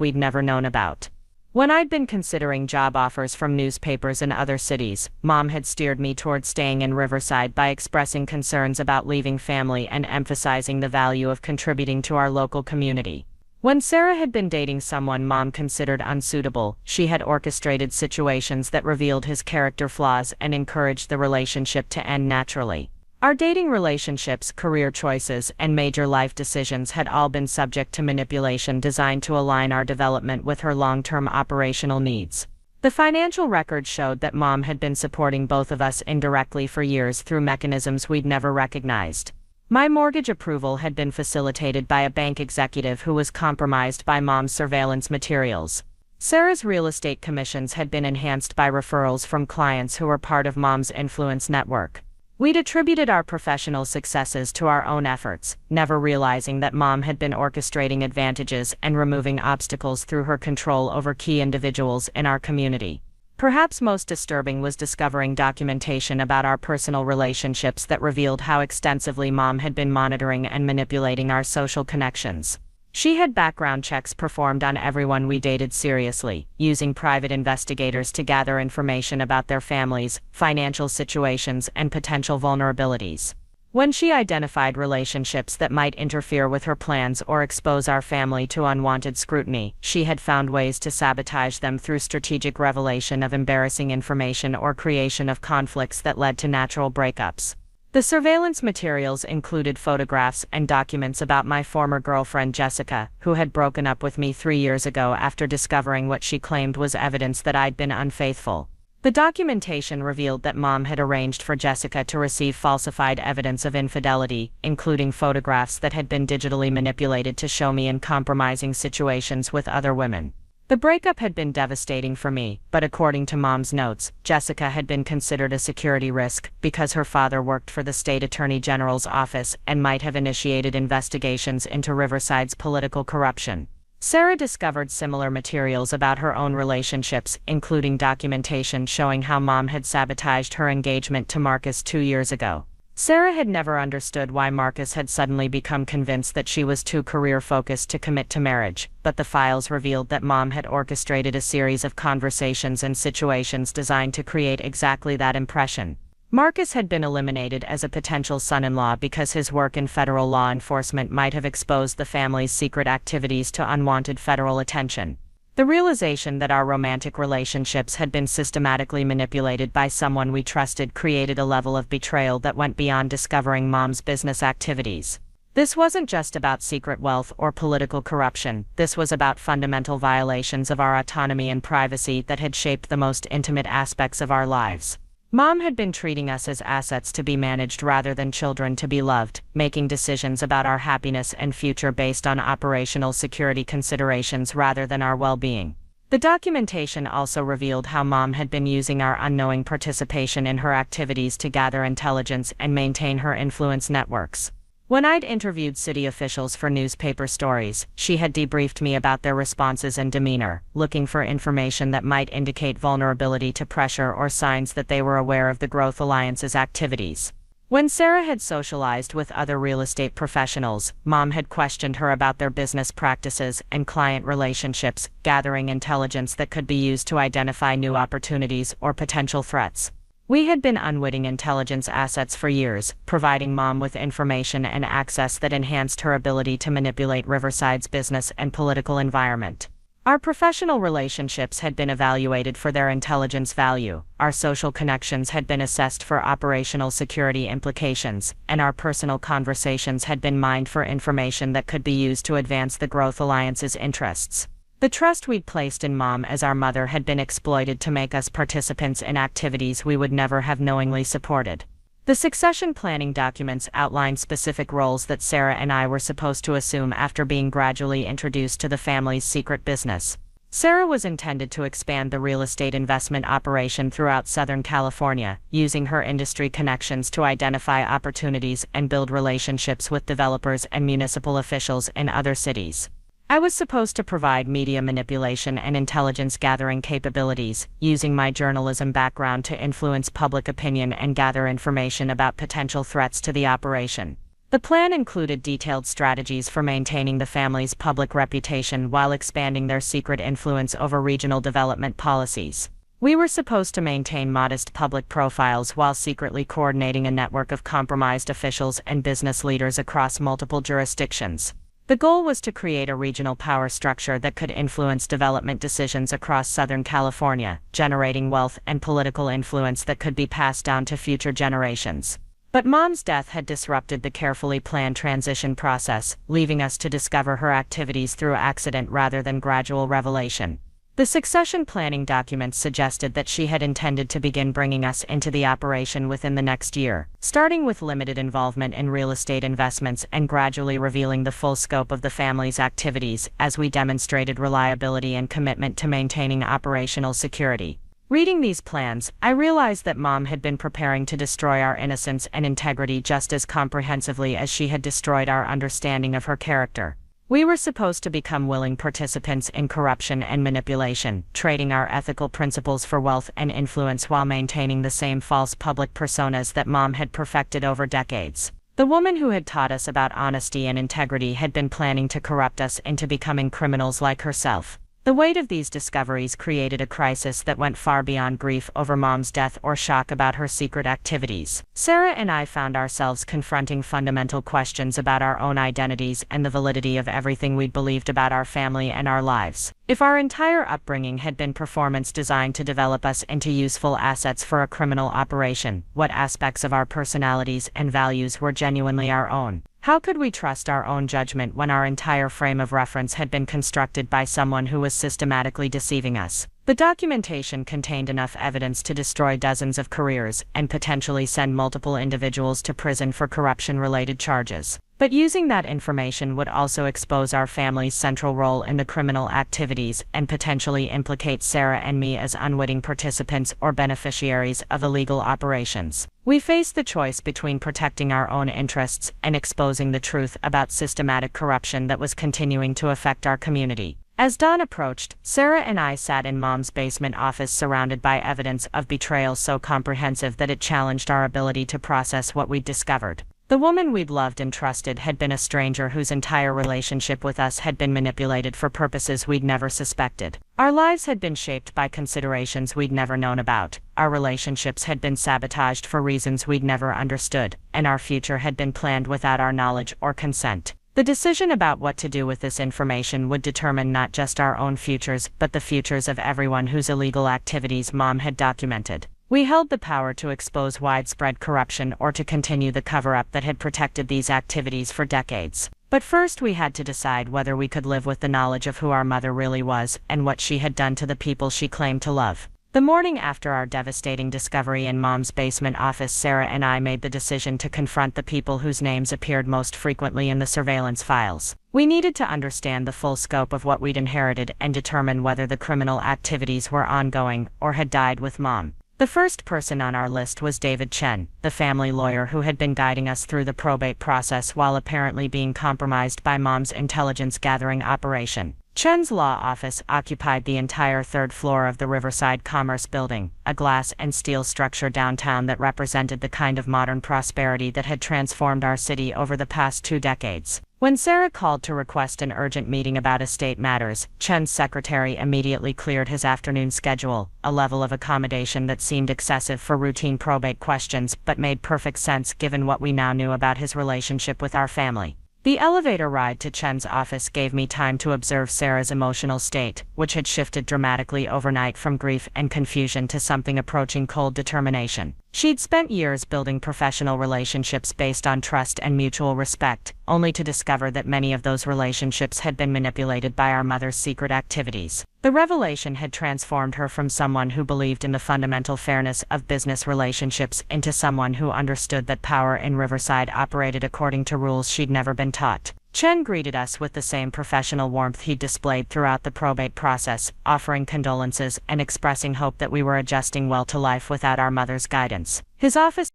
we'd never known about. When I'd been considering job offers from newspapers in other cities, Mom had steered me toward staying in Riverside by expressing concerns about leaving family and emphasizing the value of contributing to our local community. When Sarah had been dating someone Mom considered unsuitable, she had orchestrated situations that revealed his character flaws and encouraged the relationship to end naturally. Our dating relationships, career choices, and major life decisions had all been subject to manipulation designed to align our development with her long-term operational needs. The financial records showed that Mom had been supporting both of us indirectly for years through mechanisms we'd never recognized. My mortgage approval had been facilitated by a bank executive who was compromised by Mom's surveillance materials. Sarah's real estate commissions had been enhanced by referrals from clients who were part of Mom's influence network. We'd attributed our professional successes to our own efforts, never realizing that Mom had been orchestrating advantages and removing obstacles through her control over key individuals in our community. Perhaps most disturbing was discovering documentation about our personal relationships that revealed how extensively Mom had been monitoring and manipulating our social connections. She had background checks performed on everyone we dated seriously, using private investigators to gather information about their families, financial situations, and potential vulnerabilities. When she identified relationships that might interfere with her plans or expose our family to unwanted scrutiny, she had found ways to sabotage them through strategic revelation of embarrassing information or creation of conflicts that led to natural breakups. The surveillance materials included photographs and documents about my former girlfriend Jessica, who had broken up with me 3 years ago after discovering what she claimed was evidence that I'd been unfaithful. The documentation revealed that Mom had arranged for Jessica to receive falsified evidence of infidelity, including photographs that had been digitally manipulated to show me in compromising situations with other women. The breakup had been devastating for me, but according to Mom's notes, Jessica had been considered a security risk because her father worked for the state attorney general's office and might have initiated investigations into Riverside's political corruption. Sarah discovered similar materials about her own relationships, including documentation showing how Mom had sabotaged her engagement to Marcus 2 years ago. Sarah had never understood why Marcus had suddenly become convinced that she was too career-focused to commit to marriage, but the files revealed that Mom had orchestrated a series of conversations and situations designed to create exactly that impression. Marcus had been eliminated as a potential son-in-law because his work in federal law enforcement might have exposed the family's secret activities to unwanted federal attention. The realization that our romantic relationships had been systematically manipulated by someone we trusted created a level of betrayal that went beyond discovering Mom's business activities. This wasn't just about secret wealth or political corruption, this was about fundamental violations of our autonomy and privacy that had shaped the most intimate aspects of our lives. Mom had been treating us as assets to be managed rather than children to be loved, making decisions about our happiness and future based on operational security considerations rather than our well-being. The documentation also revealed how Mom had been using our unknowing participation in her activities to gather intelligence and maintain her influence networks. When I'd interviewed city officials for newspaper stories, she had debriefed me about their responses and demeanor, looking for information that might indicate vulnerability to pressure or signs that they were aware of the Growth Alliance's activities. When Sarah had socialized with other real estate professionals, Mom had questioned her about their business practices and client relationships, gathering intelligence that could be used to identify new opportunities or potential threats. We had been unwitting intelligence assets for years, providing Mom with information and access that enhanced her ability to manipulate Riverside's business and political environment. Our professional relationships had been evaluated for their intelligence value, our social connections had been assessed for operational security implications, and our personal conversations had been mined for information that could be used to advance the Growth Alliance's interests. The trust we'd placed in Mom as our mother had been exploited to make us participants in activities we would never have knowingly supported. The succession planning documents outlined specific roles that Sarah and I were supposed to assume after being gradually introduced to the family's secret business. Sarah was intended to expand the real estate investment operation throughout Southern California, using her industry connections to identify opportunities and build relationships with developers and municipal officials in other cities. I was supposed to provide media manipulation and intelligence gathering capabilities, using my journalism background to influence public opinion and gather information about potential threats to the operation. The plan included detailed strategies for maintaining the family's public reputation while expanding their secret influence over regional development policies. We were supposed to maintain modest public profiles while secretly coordinating a network of compromised officials and business leaders across multiple jurisdictions. The goal was to create a regional power structure that could influence development decisions across Southern California, generating wealth and political influence that could be passed down to future generations. But Mom's death had disrupted the carefully planned transition process, leaving us to discover her activities through accident rather than gradual revelation. The succession planning documents suggested that she had intended to begin bringing us into the operation within the next year, starting with limited involvement in real estate investments and gradually revealing the full scope of the family's activities as we demonstrated reliability and commitment to maintaining operational security. Reading these plans, I realized that Mom had been preparing to destroy our innocence and integrity just as comprehensively as she had destroyed our understanding of her character. We were supposed to become willing participants in corruption and manipulation, trading our ethical principles for wealth and influence while maintaining the same false public personas that Mom had perfected over decades. The woman who had taught us about honesty and integrity had been planning to corrupt us into becoming criminals like herself. The weight of these discoveries created a crisis that went far beyond grief over Mom's death or shock about her secret activities. Sarah and I found ourselves confronting fundamental questions about our own identities and the validity of everything we'd believed about our family and our lives. If our entire upbringing had been performance designed to develop us into useful assets for a criminal operation, what aspects of our personalities and values were genuinely our own? How could we trust our own judgment when our entire frame of reference had been constructed by someone who was systematically deceiving us? The documentation contained enough evidence to destroy dozens of careers and potentially send multiple individuals to prison for corruption-related charges. But using that information would also expose our family's central role in the criminal activities and potentially implicate Sarah and me as unwitting participants or beneficiaries of illegal operations. We faced the choice between protecting our own interests and exposing the truth about systematic corruption that was continuing to affect our community. As dawn approached, Sarah and I sat in Mom's basement office surrounded by evidence of betrayal so comprehensive that it challenged our ability to process what we'd discovered. The woman we'd loved and trusted had been a stranger whose entire relationship with us had been manipulated for purposes we'd never suspected. Our lives had been shaped by considerations we'd never known about, our relationships had been sabotaged for reasons we'd never understood, and our future had been planned without our knowledge or consent. The decision about what to do with this information would determine not just our own futures but the futures of everyone whose illegal activities Mom had documented. We held the power to expose widespread corruption or to continue the cover-up that had protected these activities for decades. But first we had to decide whether we could live with the knowledge of who our mother really was and what she had done to the people she claimed to love. The morning after our devastating discovery in Mom's basement office, Sarah and I made the decision to confront the people whose names appeared most frequently in the surveillance files. We needed to understand the full scope of what we'd inherited and determine whether the criminal activities were ongoing or had died with Mom. The first person on our list was David Chen, the family lawyer who had been guiding us through the probate process while apparently being compromised by Mom's intelligence-gathering operation. Chen's law office occupied the entire third floor of the Riverside Commerce Building, a glass and steel structure downtown that represented the kind of modern prosperity that had transformed our city over the past 2 decades. When Sarah called to request an urgent meeting about estate matters, Chen's secretary immediately cleared his afternoon schedule, a level of accommodation that seemed excessive for routine probate questions but made perfect sense given what we now knew about his relationship with our family. The elevator ride to Chen's office gave me time to observe Sarah's emotional state, which had shifted dramatically overnight from grief and confusion to something approaching cold determination. She'd spent years building professional relationships based on trust and mutual respect, only to discover that many of those relationships had been manipulated by our mother's secret activities. The revelation had transformed her from someone who believed in the fundamental fairness of business relationships into someone who understood that power in Riverside operated according to rules she'd never been taught. Chen greeted us with the same professional warmth he'd displayed throughout the probate process, offering condolences and expressing hope that we were adjusting well to life without our mother's guidance. His office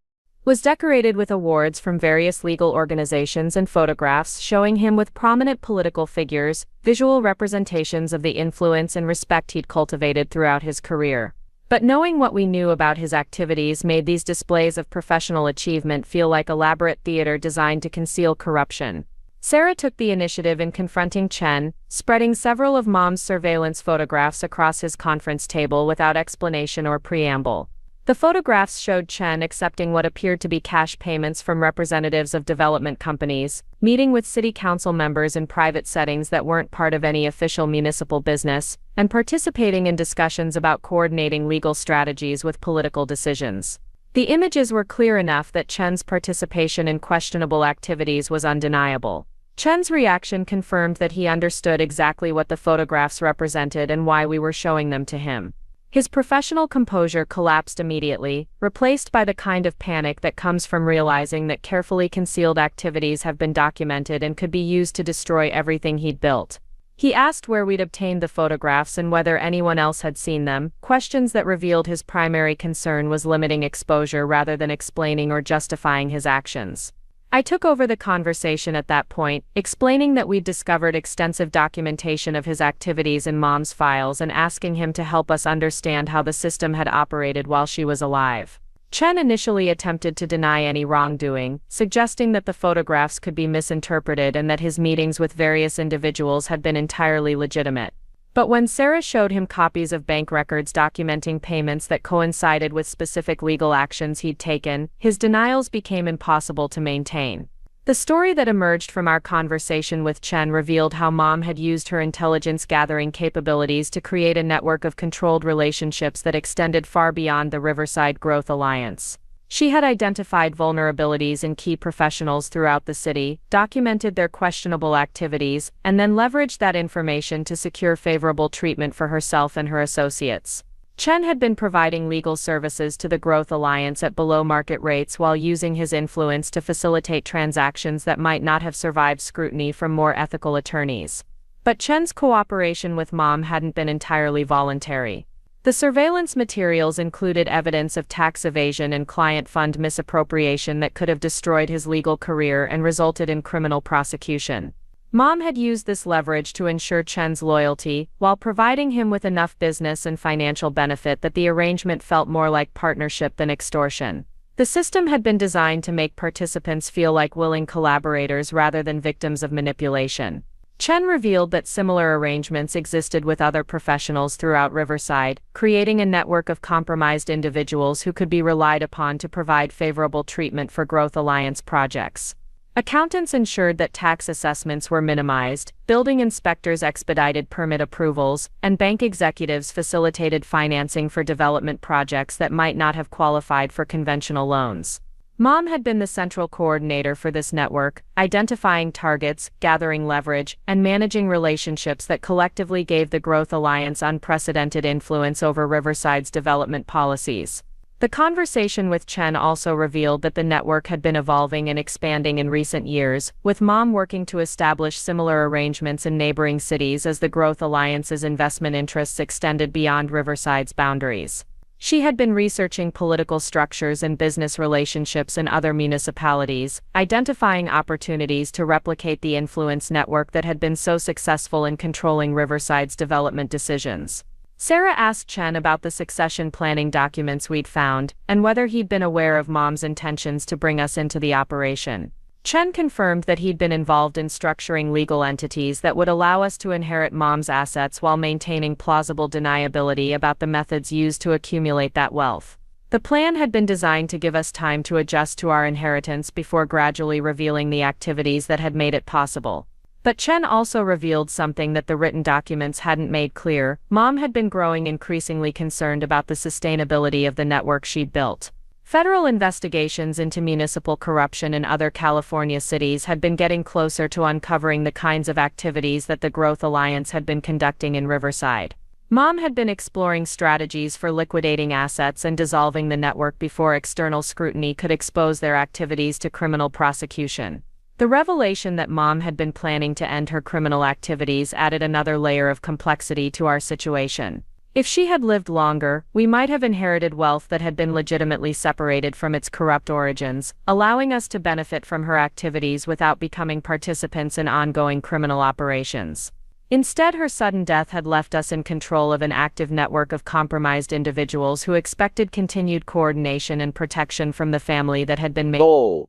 was decorated with awards from various legal organizations and photographs showing him with prominent political figures, visual representations of the influence and respect he'd cultivated throughout his career. But knowing what we knew about his activities made these displays of professional achievement feel like elaborate theater designed to conceal corruption. Sarah took the initiative in confronting Chen, spreading several of Mom's surveillance photographs across his conference table without explanation or preamble. The photographs showed Chen accepting what appeared to be cash payments from representatives of development companies, meeting with city council members in private settings that weren't part of any official municipal business, and participating in discussions about coordinating legal strategies with political decisions. The images were clear enough that Chen's participation in questionable activities was undeniable. Chen's reaction confirmed that he understood exactly what the photographs represented and why we were showing them to him. His professional composure collapsed immediately, replaced by the kind of panic that comes from realizing that carefully concealed activities have been documented and could be used to destroy everything he'd built. He asked where we'd obtained the photographs and whether anyone else had seen them, questions that revealed his primary concern was limiting exposure rather than explaining or justifying his actions. I took over the conversation at that point, explaining that we'd discovered extensive documentation of his activities in Mom's files and asking him to help us understand how the system had operated while she was alive. Chen initially attempted to deny any wrongdoing, suggesting that the photographs could be misinterpreted and that his meetings with various individuals had been entirely legitimate. But when Sarah showed him copies of bank records documenting payments that coincided with specific legal actions he'd taken, his denials became impossible to maintain. The story that emerged from our conversation with Chen revealed how Mom had used her intelligence-gathering capabilities to create a network of controlled relationships that extended far beyond the Riverside Growth Alliance. She had identified vulnerabilities in key professionals throughout the city, documented their questionable activities, and then leveraged that information to secure favorable treatment for herself and her associates. Chen had been providing legal services to the Growth Alliance at below-market rates while using his influence to facilitate transactions that might not have survived scrutiny from more ethical attorneys. But Chen's cooperation with Mom hadn't been entirely voluntary. The surveillance materials included evidence of tax evasion and client fund misappropriation that could have destroyed his legal career and resulted in criminal prosecution. Mom had used this leverage to ensure Chen's loyalty, while providing him with enough business and financial benefit that the arrangement felt more like partnership than extortion. The system had been designed to make participants feel like willing collaborators rather than victims of manipulation. Chen revealed that similar arrangements existed with other professionals throughout Riverside, creating a network of compromised individuals who could be relied upon to provide favorable treatment for Growth Alliance projects. Accountants ensured that tax assessments were minimized, building inspectors expedited permit approvals, and bank executives facilitated financing for development projects that might not have qualified for conventional loans. Mom had been the central coordinator for this network, identifying targets, gathering leverage, and managing relationships that collectively gave the Growth Alliance unprecedented influence over Riverside's development policies. The conversation with Chen also revealed that the network had been evolving and expanding in recent years, with Mom working to establish similar arrangements in neighboring cities as the Growth Alliance's investment interests extended beyond Riverside's boundaries. She had been researching political structures and business relationships in other municipalities, identifying opportunities to replicate the influence network that had been so successful in controlling Riverside's development decisions. Sarah asked Chen about the succession planning documents we'd found, and whether he'd been aware of Mom's intentions to bring us into the operation. Chen confirmed that he'd been involved in structuring legal entities that would allow us to inherit Mom's assets while maintaining plausible deniability about the methods used to accumulate that wealth. The plan had been designed to give us time to adjust to our inheritance before gradually revealing the activities that had made it possible. But Chen also revealed something that the written documents hadn't made clear. Mom had been growing increasingly concerned about the sustainability of the network she'd built. Federal investigations into municipal corruption in other California cities had been getting closer to uncovering the kinds of activities that the Growth Alliance had been conducting in Riverside. Mom had been exploring strategies for liquidating assets and dissolving the network before external scrutiny could expose their activities to criminal prosecution. The revelation that Mom had been planning to end her criminal activities added another layer of complexity to our situation. If she had lived longer, we might have inherited wealth that had been legitimately separated from its corrupt origins, allowing us to benefit from her activities without becoming participants in ongoing criminal operations. Instead, her sudden death had left us in control of an active network of compromised individuals who expected continued coordination and protection from the family that had been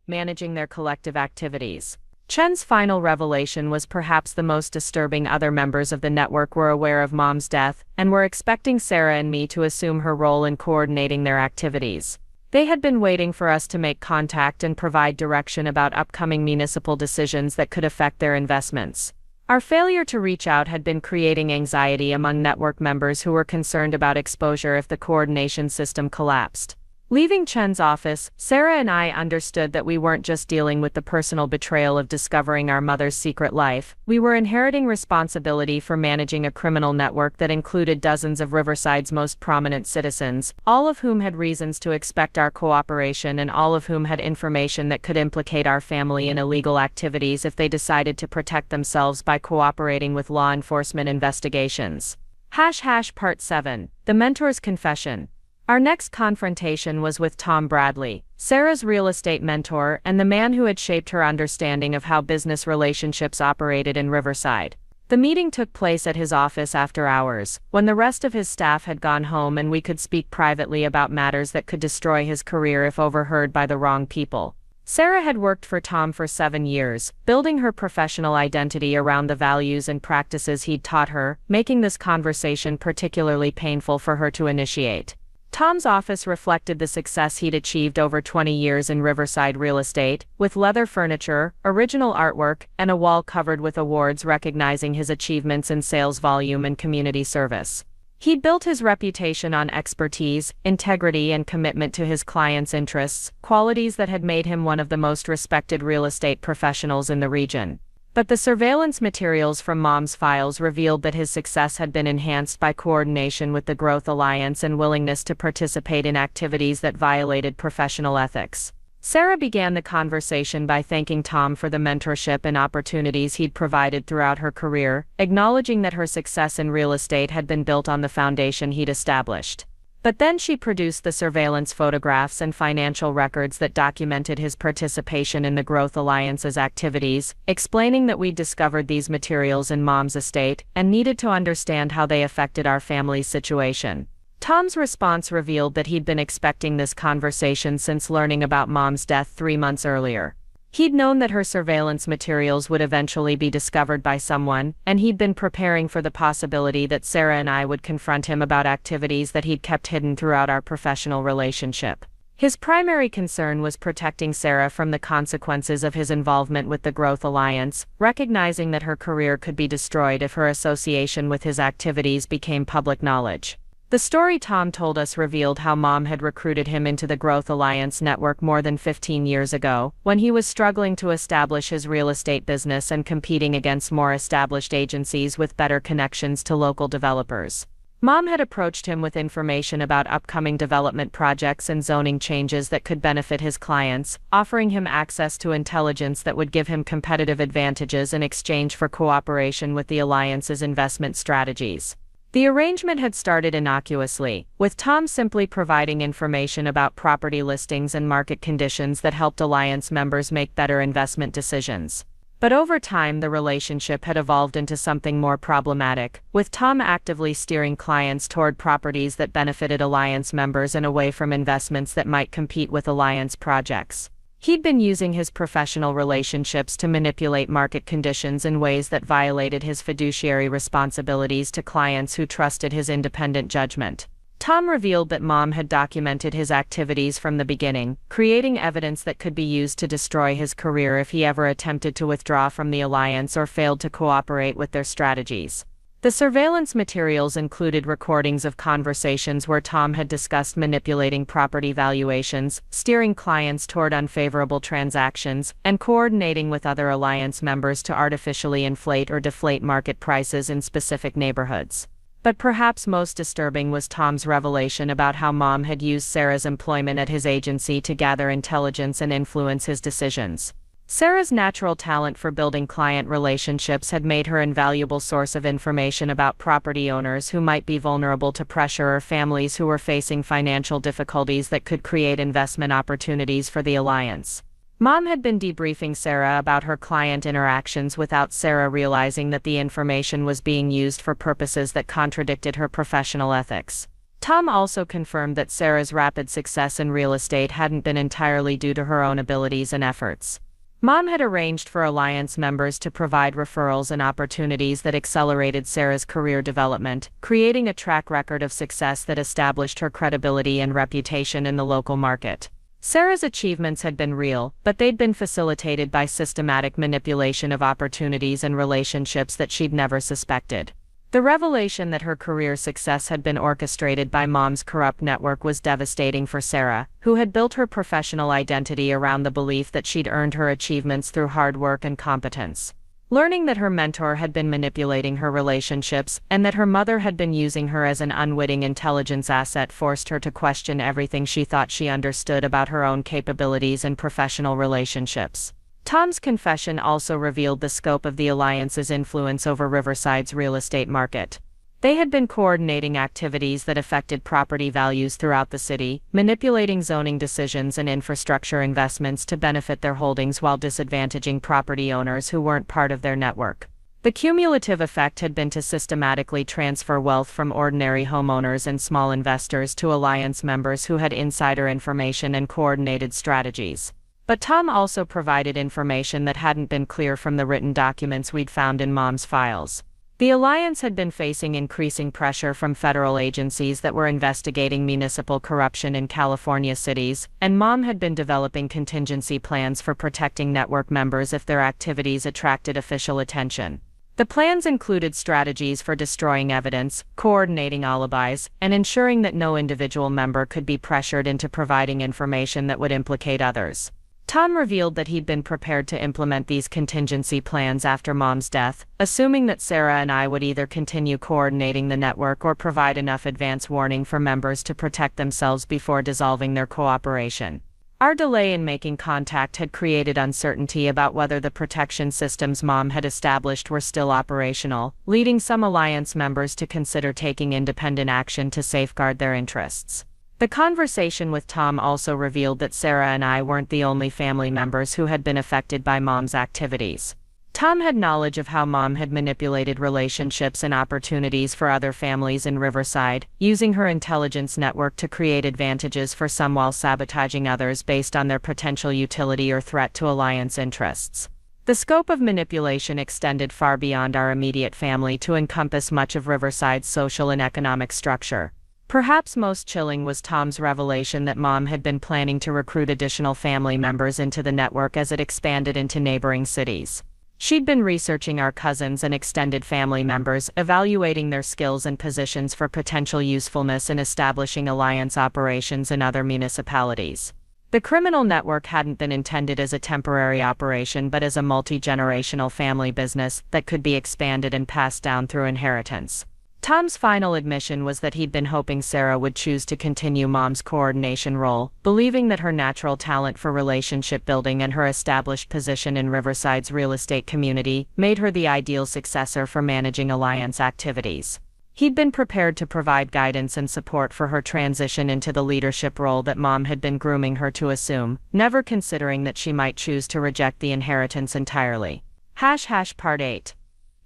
managing their collective activities. Chen's final revelation was perhaps the most disturbing. Other members of the network were aware of Mom's death and were expecting Sarah and me to assume her role in coordinating their activities. They had been waiting for us to make contact and provide direction about upcoming municipal decisions that could affect their investments. Our failure to reach out had been creating anxiety among network members who were concerned about exposure if the coordination system collapsed. Leaving Chen's office, Sarah and I understood that we weren't just dealing with the personal betrayal of discovering our mother's secret life. We were inheriting responsibility for managing a criminal network that included dozens of Riverside's most prominent citizens, all of whom had reasons to expect our cooperation and all of whom had information that could implicate our family in illegal activities if they decided to protect themselves by cooperating with law enforcement investigations. Part 7. The Mentor's Confession. Our next confrontation was with Tom Bradley, Sarah's real estate mentor and the man who had shaped her understanding of how business relationships operated in Riverside. The meeting took place at his office after hours, when the rest of his staff had gone home and we could speak privately about matters that could destroy his career if overheard by the wrong people. Sarah had worked for Tom for 7 years, building her professional identity around the values and practices he'd taught her, making this conversation particularly painful for her to initiate. Tom's office reflected the success he'd achieved over 20 years in Riverside real estate, with leather furniture, original artwork, and a wall covered with awards recognizing his achievements in sales volume and community service. He'd built his reputation on expertise, integrity, and commitment to his clients' interests, qualities that had made him one of the most respected real estate professionals in the region. But the surveillance materials from Mom's files revealed that his success had been enhanced by coordination with the Growth Alliance and willingness to participate in activities that violated professional ethics. Sarah began the conversation by thanking Tom for the mentorship and opportunities he'd provided throughout her career, acknowledging that her success in real estate had been built on the foundation he'd established. But then she produced the surveillance photographs and financial records that documented his participation in the Growth Alliance's activities, explaining that we'd discovered these materials in Mom's estate and needed to understand how they affected our family's situation. Tom's response revealed that he'd been expecting this conversation since learning about Mom's death 3 months earlier. He'd known that her surveillance materials would eventually be discovered by someone, and he'd been preparing for the possibility that Sarah and I would confront him about activities that he'd kept hidden throughout our professional relationship. His primary concern was protecting Sarah from the consequences of his involvement with the Growth Alliance, recognizing that her career could be destroyed if her association with his activities became public knowledge. The story Tom told us revealed how Mom had recruited him into the Growth Alliance network more than 15 years ago, when he was struggling to establish his real estate business and competing against more established agencies with better connections to local developers. Mom had approached him with information about upcoming development projects and zoning changes that could benefit his clients, offering him access to intelligence that would give him competitive advantages in exchange for cooperation with the Alliance's investment strategies. The arrangement had started innocuously, with Tom simply providing information about property listings and market conditions that helped Alliance members make better investment decisions. But over time, the relationship had evolved into something more problematic, with Tom actively steering clients toward properties that benefited Alliance members and away from investments that might compete with Alliance projects. He'd been using his professional relationships to manipulate market conditions in ways that violated his fiduciary responsibilities to clients who trusted his independent judgment. Tom revealed that Mom had documented his activities from the beginning, creating evidence that could be used to destroy his career if he ever attempted to withdraw from the Alliance or failed to cooperate with their strategies. The surveillance materials included recordings of conversations where Tom had discussed manipulating property valuations, steering clients toward unfavorable transactions, and coordinating with other Alliance members to artificially inflate or deflate market prices in specific neighborhoods. But perhaps most disturbing was Tom's revelation about how Mom had used Sarah's employment at his agency to gather intelligence and influence his decisions. Sarah's natural talent for building client relationships had made her an invaluable source of information about property owners who might be vulnerable to pressure or families who were facing financial difficulties that could create investment opportunities for the Alliance. Mom had been debriefing Sarah about her client interactions without Sarah realizing that the information was being used for purposes that contradicted her professional ethics. Tom also confirmed that Sarah's rapid success in real estate hadn't been entirely due to her own abilities and efforts. Mom had arranged for Alliance members to provide referrals and opportunities that accelerated Sarah's career development, creating a track record of success that established her credibility and reputation in the local market. Sarah's achievements had been real, but they'd been facilitated by systematic manipulation of opportunities and relationships that she'd never suspected. The revelation that her career success had been orchestrated by Mom's corrupt network was devastating for Sarah, who had built her professional identity around the belief that she'd earned her achievements through hard work and competence. Learning that her mentor had been manipulating her relationships and that her mother had been using her as an unwitting intelligence asset forced her to question everything she thought she understood about her own capabilities and professional relationships. Tom's confession also revealed the scope of the Alliance's influence over Riverside's real estate market. They had been coordinating activities that affected property values throughout the city, manipulating zoning decisions and infrastructure investments to benefit their holdings while disadvantaging property owners who weren't part of their network. The cumulative effect had been to systematically transfer wealth from ordinary homeowners and small investors to Alliance members who had insider information and coordinated strategies. But Tom also provided information that hadn't been clear from the written documents we'd found in Mom's files. The alliance had been facing increasing pressure from federal agencies that were investigating municipal corruption in California cities, and Mom had been developing contingency plans for protecting network members if their activities attracted official attention. The plans included strategies for destroying evidence, coordinating alibis, and ensuring that no individual member could be pressured into providing information that would implicate others. Tom revealed that he'd been prepared to implement these contingency plans after Mom's death, assuming that Sarah and I would either continue coordinating the network or provide enough advance warning for members to protect themselves before dissolving their cooperation. Our delay in making contact had created uncertainty about whether the protection systems Mom had established were still operational, leading some alliance members to consider taking independent action to safeguard their interests. The conversation with Tom also revealed that Sarah and I weren't the only family members who had been affected by Mom's activities. Tom had knowledge of how Mom had manipulated relationships and opportunities for other families in Riverside, using her intelligence network to create advantages for some while sabotaging others based on their potential utility or threat to alliance interests. The scope of manipulation extended far beyond our immediate family to encompass much of Riverside's social and economic structure. Perhaps most chilling was Tom's revelation that Mom had been planning to recruit additional family members into the network as it expanded into neighboring cities. She'd been researching our cousins and extended family members, evaluating their skills and positions for potential usefulness in establishing alliance operations in other municipalities. The criminal network hadn't been intended as a temporary operation but as a multi-generational family business that could be expanded and passed down through inheritance. Tom's final admission was that he'd been hoping Sarah would choose to continue Mom's coordination role, believing that her natural talent for relationship building and her established position in Riverside's real estate community made her the ideal successor for managing alliance activities. He'd been prepared to provide guidance and support for her transition into the leadership role that Mom had been grooming her to assume, never considering that she might choose to reject the inheritance entirely. Part 8.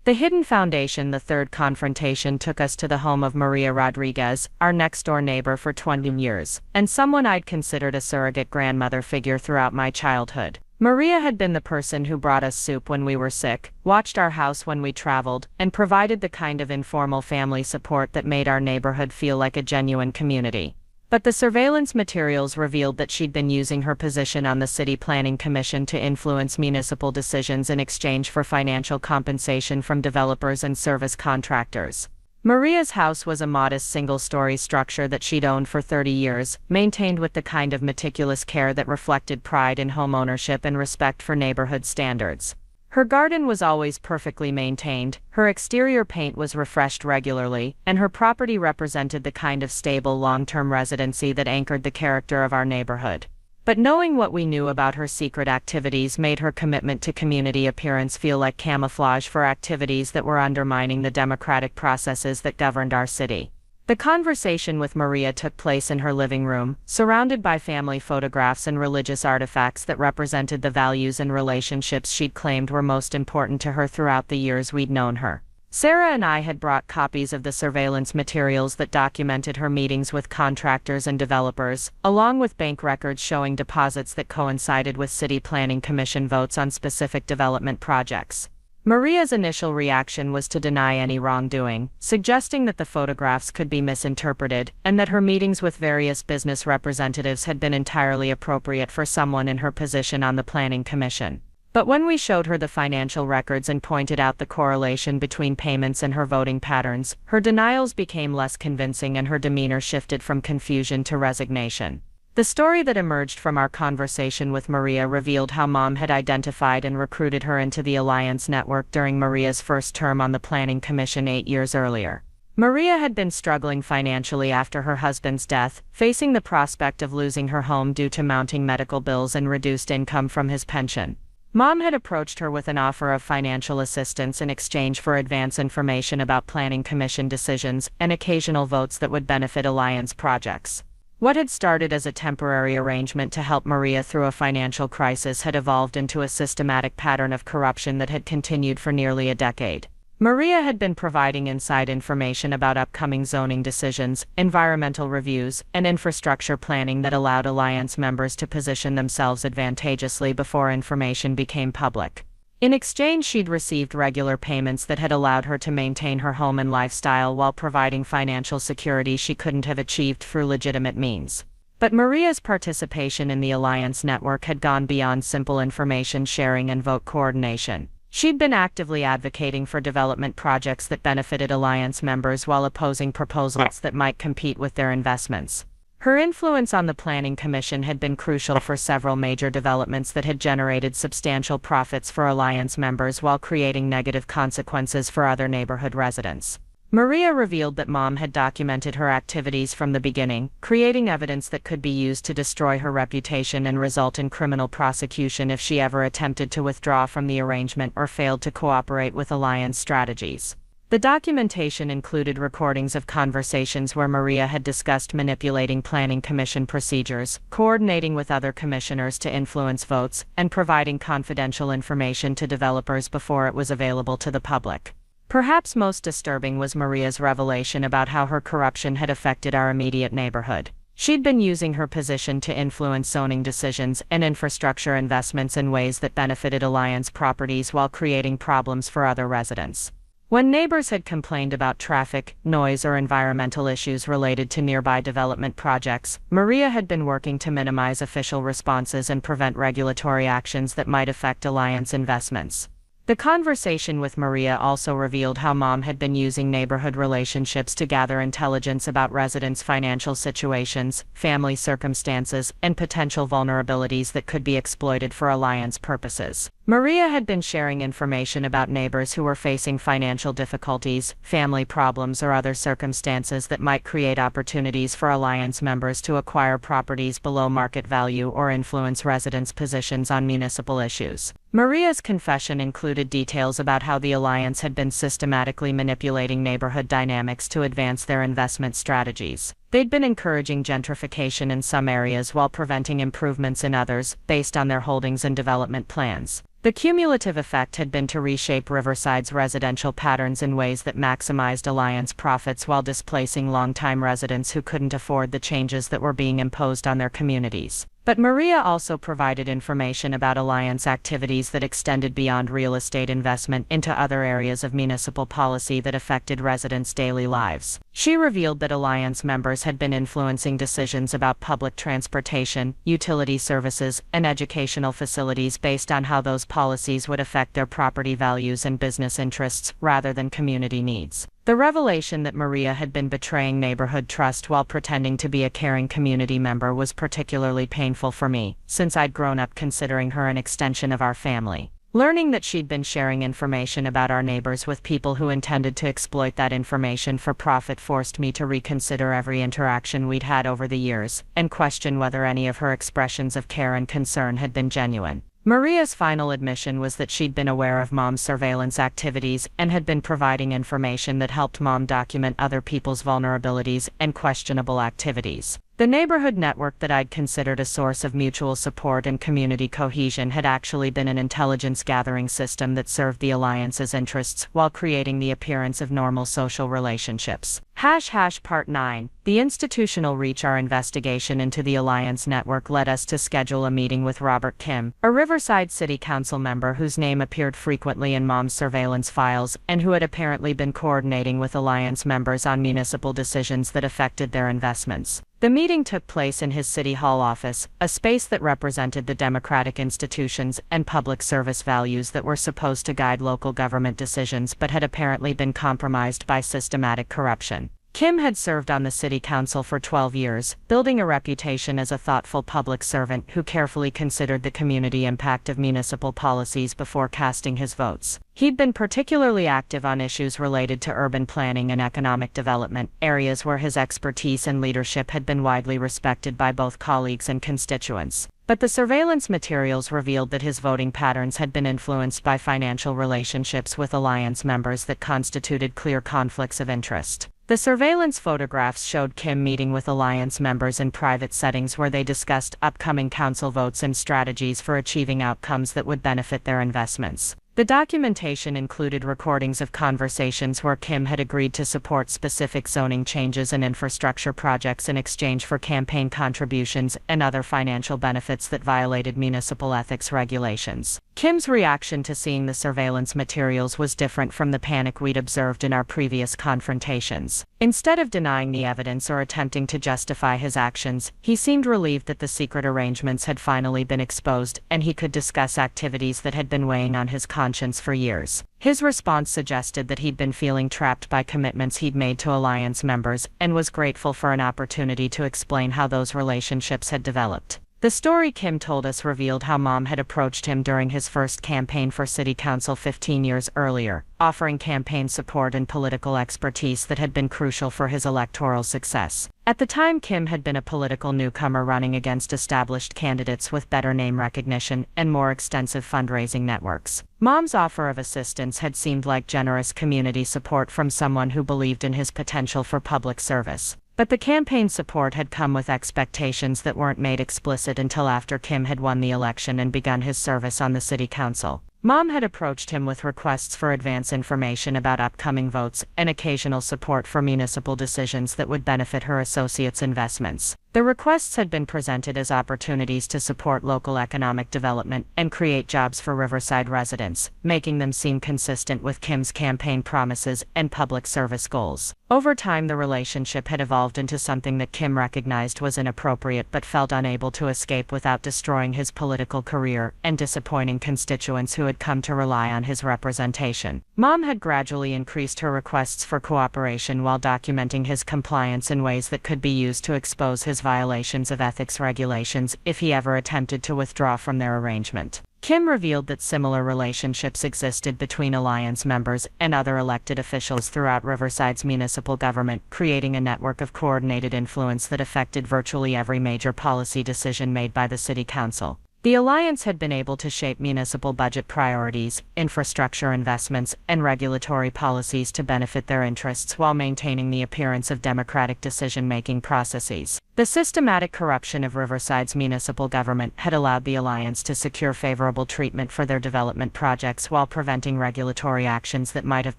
The Hidden Foundation. The third confrontation took us to the home of Maria Rodriguez, our next-door neighbor for 20 years, and someone I'd considered a surrogate grandmother figure throughout my childhood. Maria had been the person who brought us soup when we were sick, watched our house when we traveled, and provided the kind of informal family support that made our neighborhood feel like a genuine community. But the surveillance materials revealed that she'd been using her position on the City Planning Commission to influence municipal decisions in exchange for financial compensation from developers and service contractors. Maria's house was a modest single-story structure that she'd owned for 30 years, maintained with the kind of meticulous care that reflected pride in home ownership and respect for neighborhood standards. Her garden was always perfectly maintained, her exterior paint was refreshed regularly, and her property represented the kind of stable long-term residency that anchored the character of our neighborhood. But knowing what we knew about her secret activities made her commitment to community appearance feel like camouflage for activities that were undermining the democratic processes that governed our city. The conversation with Maria took place in her living room, surrounded by family photographs and religious artifacts that represented the values and relationships she'd claimed were most important to her throughout the years we'd known her. Sarah and I had brought copies of the surveillance materials that documented her meetings with contractors and developers, along with bank records showing deposits that coincided with City Planning Commission votes on specific development projects. Maria's initial reaction was to deny any wrongdoing, suggesting that the photographs could be misinterpreted, and that her meetings with various business representatives had been entirely appropriate for someone in her position on the Planning Commission. But when we showed her the financial records and pointed out the correlation between payments and her voting patterns, her denials became less convincing and her demeanor shifted from confusion to resignation. The story that emerged from our conversation with Maria revealed how Mom had identified and recruited her into the Alliance network during Maria's first term on the Planning Commission 8 years earlier. Maria had been struggling financially after her husband's death, facing the prospect of losing her home due to mounting medical bills and reduced income from his pension. Mom had approached her with an offer of financial assistance in exchange for advance information about Planning Commission decisions and occasional votes that would benefit Alliance projects. What had started as a temporary arrangement to help Maria through a financial crisis had evolved into a systematic pattern of corruption that had continued for nearly a decade. Maria had been providing inside information about upcoming zoning decisions, environmental reviews, and infrastructure planning that allowed Alliance members to position themselves advantageously before information became public. In exchange, she'd received regular payments that had allowed her to maintain her home and lifestyle while providing financial security she couldn't have achieved through legitimate means. But Maria's participation in the Alliance network had gone beyond simple information sharing and vote coordination. She'd been actively advocating for development projects that benefited Alliance members while opposing proposals that might compete with their investments. Her influence on the Planning Commission had been crucial for several major developments that had generated substantial profits for Alliance members while creating negative consequences for other neighborhood residents. Maria revealed that Mom had documented her activities from the beginning, creating evidence that could be used to destroy her reputation and result in criminal prosecution if she ever attempted to withdraw from the arrangement or failed to cooperate with Alliance strategies. The documentation included recordings of conversations where Maria had discussed manipulating Planning Commission procedures, coordinating with other commissioners to influence votes, and providing confidential information to developers before it was available to the public. Perhaps most disturbing was Maria's revelation about how her corruption had affected our immediate neighborhood. She'd been using her position to influence zoning decisions and infrastructure investments in ways that benefited Alliance properties while creating problems for other residents. When neighbors had complained about traffic, noise, or environmental issues related to nearby development projects, Maria had been working to minimize official responses and prevent regulatory actions that might affect Alliance investments. The conversation with Maria also revealed how Mom had been using neighborhood relationships to gather intelligence about residents' financial situations, family circumstances, and potential vulnerabilities that could be exploited for Alliance purposes. Maria had been sharing information about neighbors who were facing financial difficulties, family problems, or other circumstances that might create opportunities for Alliance members to acquire properties below market value or influence residents' positions on municipal issues. Maria's confession included details about how the Alliance had been systematically manipulating neighborhood dynamics to advance their investment strategies. They'd been encouraging gentrification in some areas while preventing improvements in others, based on their holdings and development plans. The cumulative effect had been to reshape Riverside's residential patterns in ways that maximized Alliance profits while displacing longtime residents who couldn't afford the changes that were being imposed on their communities. But Maria also provided information about Alliance activities that extended beyond real estate investment into other areas of municipal policy that affected residents' daily lives. She revealed that Alliance members had been influencing decisions about public transportation, utility services, and educational facilities based on how those policies would affect their property values and business interests, rather than community needs. The revelation that Maria had been betraying neighborhood trust while pretending to be a caring community member was particularly painful for me, since I'd grown up considering her an extension of our family. Learning that she'd been sharing information about our neighbors with people who intended to exploit that information for profit forced me to reconsider every interaction we'd had over the years, and question whether any of her expressions of care and concern had been genuine. Maria's final admission was that she'd been aware of Mom's surveillance activities and had been providing information that helped Mom document other people's vulnerabilities and questionable activities. The neighborhood network that I'd considered a source of mutual support and community cohesion had actually been an intelligence-gathering system that served the Alliance's interests while creating the appearance of normal social relationships. Part 9. The institutional reach. Our investigation into the Alliance network led us to schedule a meeting with Robert Kim, a Riverside City Council member whose name appeared frequently in Mom's surveillance files and who had apparently been coordinating with Alliance members on municipal decisions that affected their investments. The meeting took place in his City Hall office, a space that represented the democratic institutions and public service values that were supposed to guide local government decisions but had apparently been compromised by systematic corruption. Kim had served on the city council for 12 years, building a reputation as a thoughtful public servant who carefully considered the community impact of municipal policies before casting his votes. He'd been particularly active on issues related to urban planning and economic development, areas where his expertise and leadership had been widely respected by both colleagues and constituents. But the surveillance materials revealed that his voting patterns had been influenced by financial relationships with Alliance members that constituted clear conflicts of interest. The surveillance photographs showed Kim meeting with Alliance members in private settings where they discussed upcoming council votes and strategies for achieving outcomes that would benefit their investments. The documentation included recordings of conversations where Kim had agreed to support specific zoning changes and infrastructure projects in exchange for campaign contributions and other financial benefits that violated municipal ethics regulations. Kim's reaction to seeing the surveillance materials was different from the panic we'd observed in our previous confrontations. Instead of denying the evidence or attempting to justify his actions, he seemed relieved that the secret arrangements had finally been exposed and he could discuss activities that had been weighing on his conscience for years. His response suggested that he'd been feeling trapped by commitments he'd made to Alliance members and was grateful for an opportunity to explain how those relationships had developed. The story Kim told us revealed how Mom had approached him during his first campaign for city council 15 years earlier, offering campaign support and political expertise that had been crucial for his electoral success. At the time, Kim had been a political newcomer running against established candidates with better name recognition and more extensive fundraising networks. Mom's offer of assistance had seemed like generous community support from someone who believed in his potential for public service. But the campaign support had come with expectations that weren't made explicit until after Kim had won the election and begun his service on the city council. Mom had approached him with requests for advance information about upcoming votes and occasional support for municipal decisions that would benefit her associates' investments. The requests had been presented as opportunities to support local economic development and create jobs for Riverside residents, making them seem consistent with Kim's campaign promises and public service goals. Over time, the relationship had evolved into something that Kim recognized was inappropriate but felt unable to escape without destroying his political career and disappointing constituents who had come to rely on his representation. Mom had gradually increased her requests for cooperation while documenting his compliance in ways that could be used to expose his violations of ethics regulations if he ever attempted to withdraw from their arrangement. Kim revealed that similar relationships existed between Alliance members and other elected officials throughout Riverside's municipal government, creating a network of coordinated influence that affected virtually every major policy decision made by the city council. The Alliance had been able to shape municipal budget priorities, infrastructure investments, and regulatory policies to benefit their interests while maintaining the appearance of democratic decision-making processes. The systematic corruption of Riverside's municipal government had allowed the Alliance to secure favorable treatment for their development projects while preventing regulatory actions that might have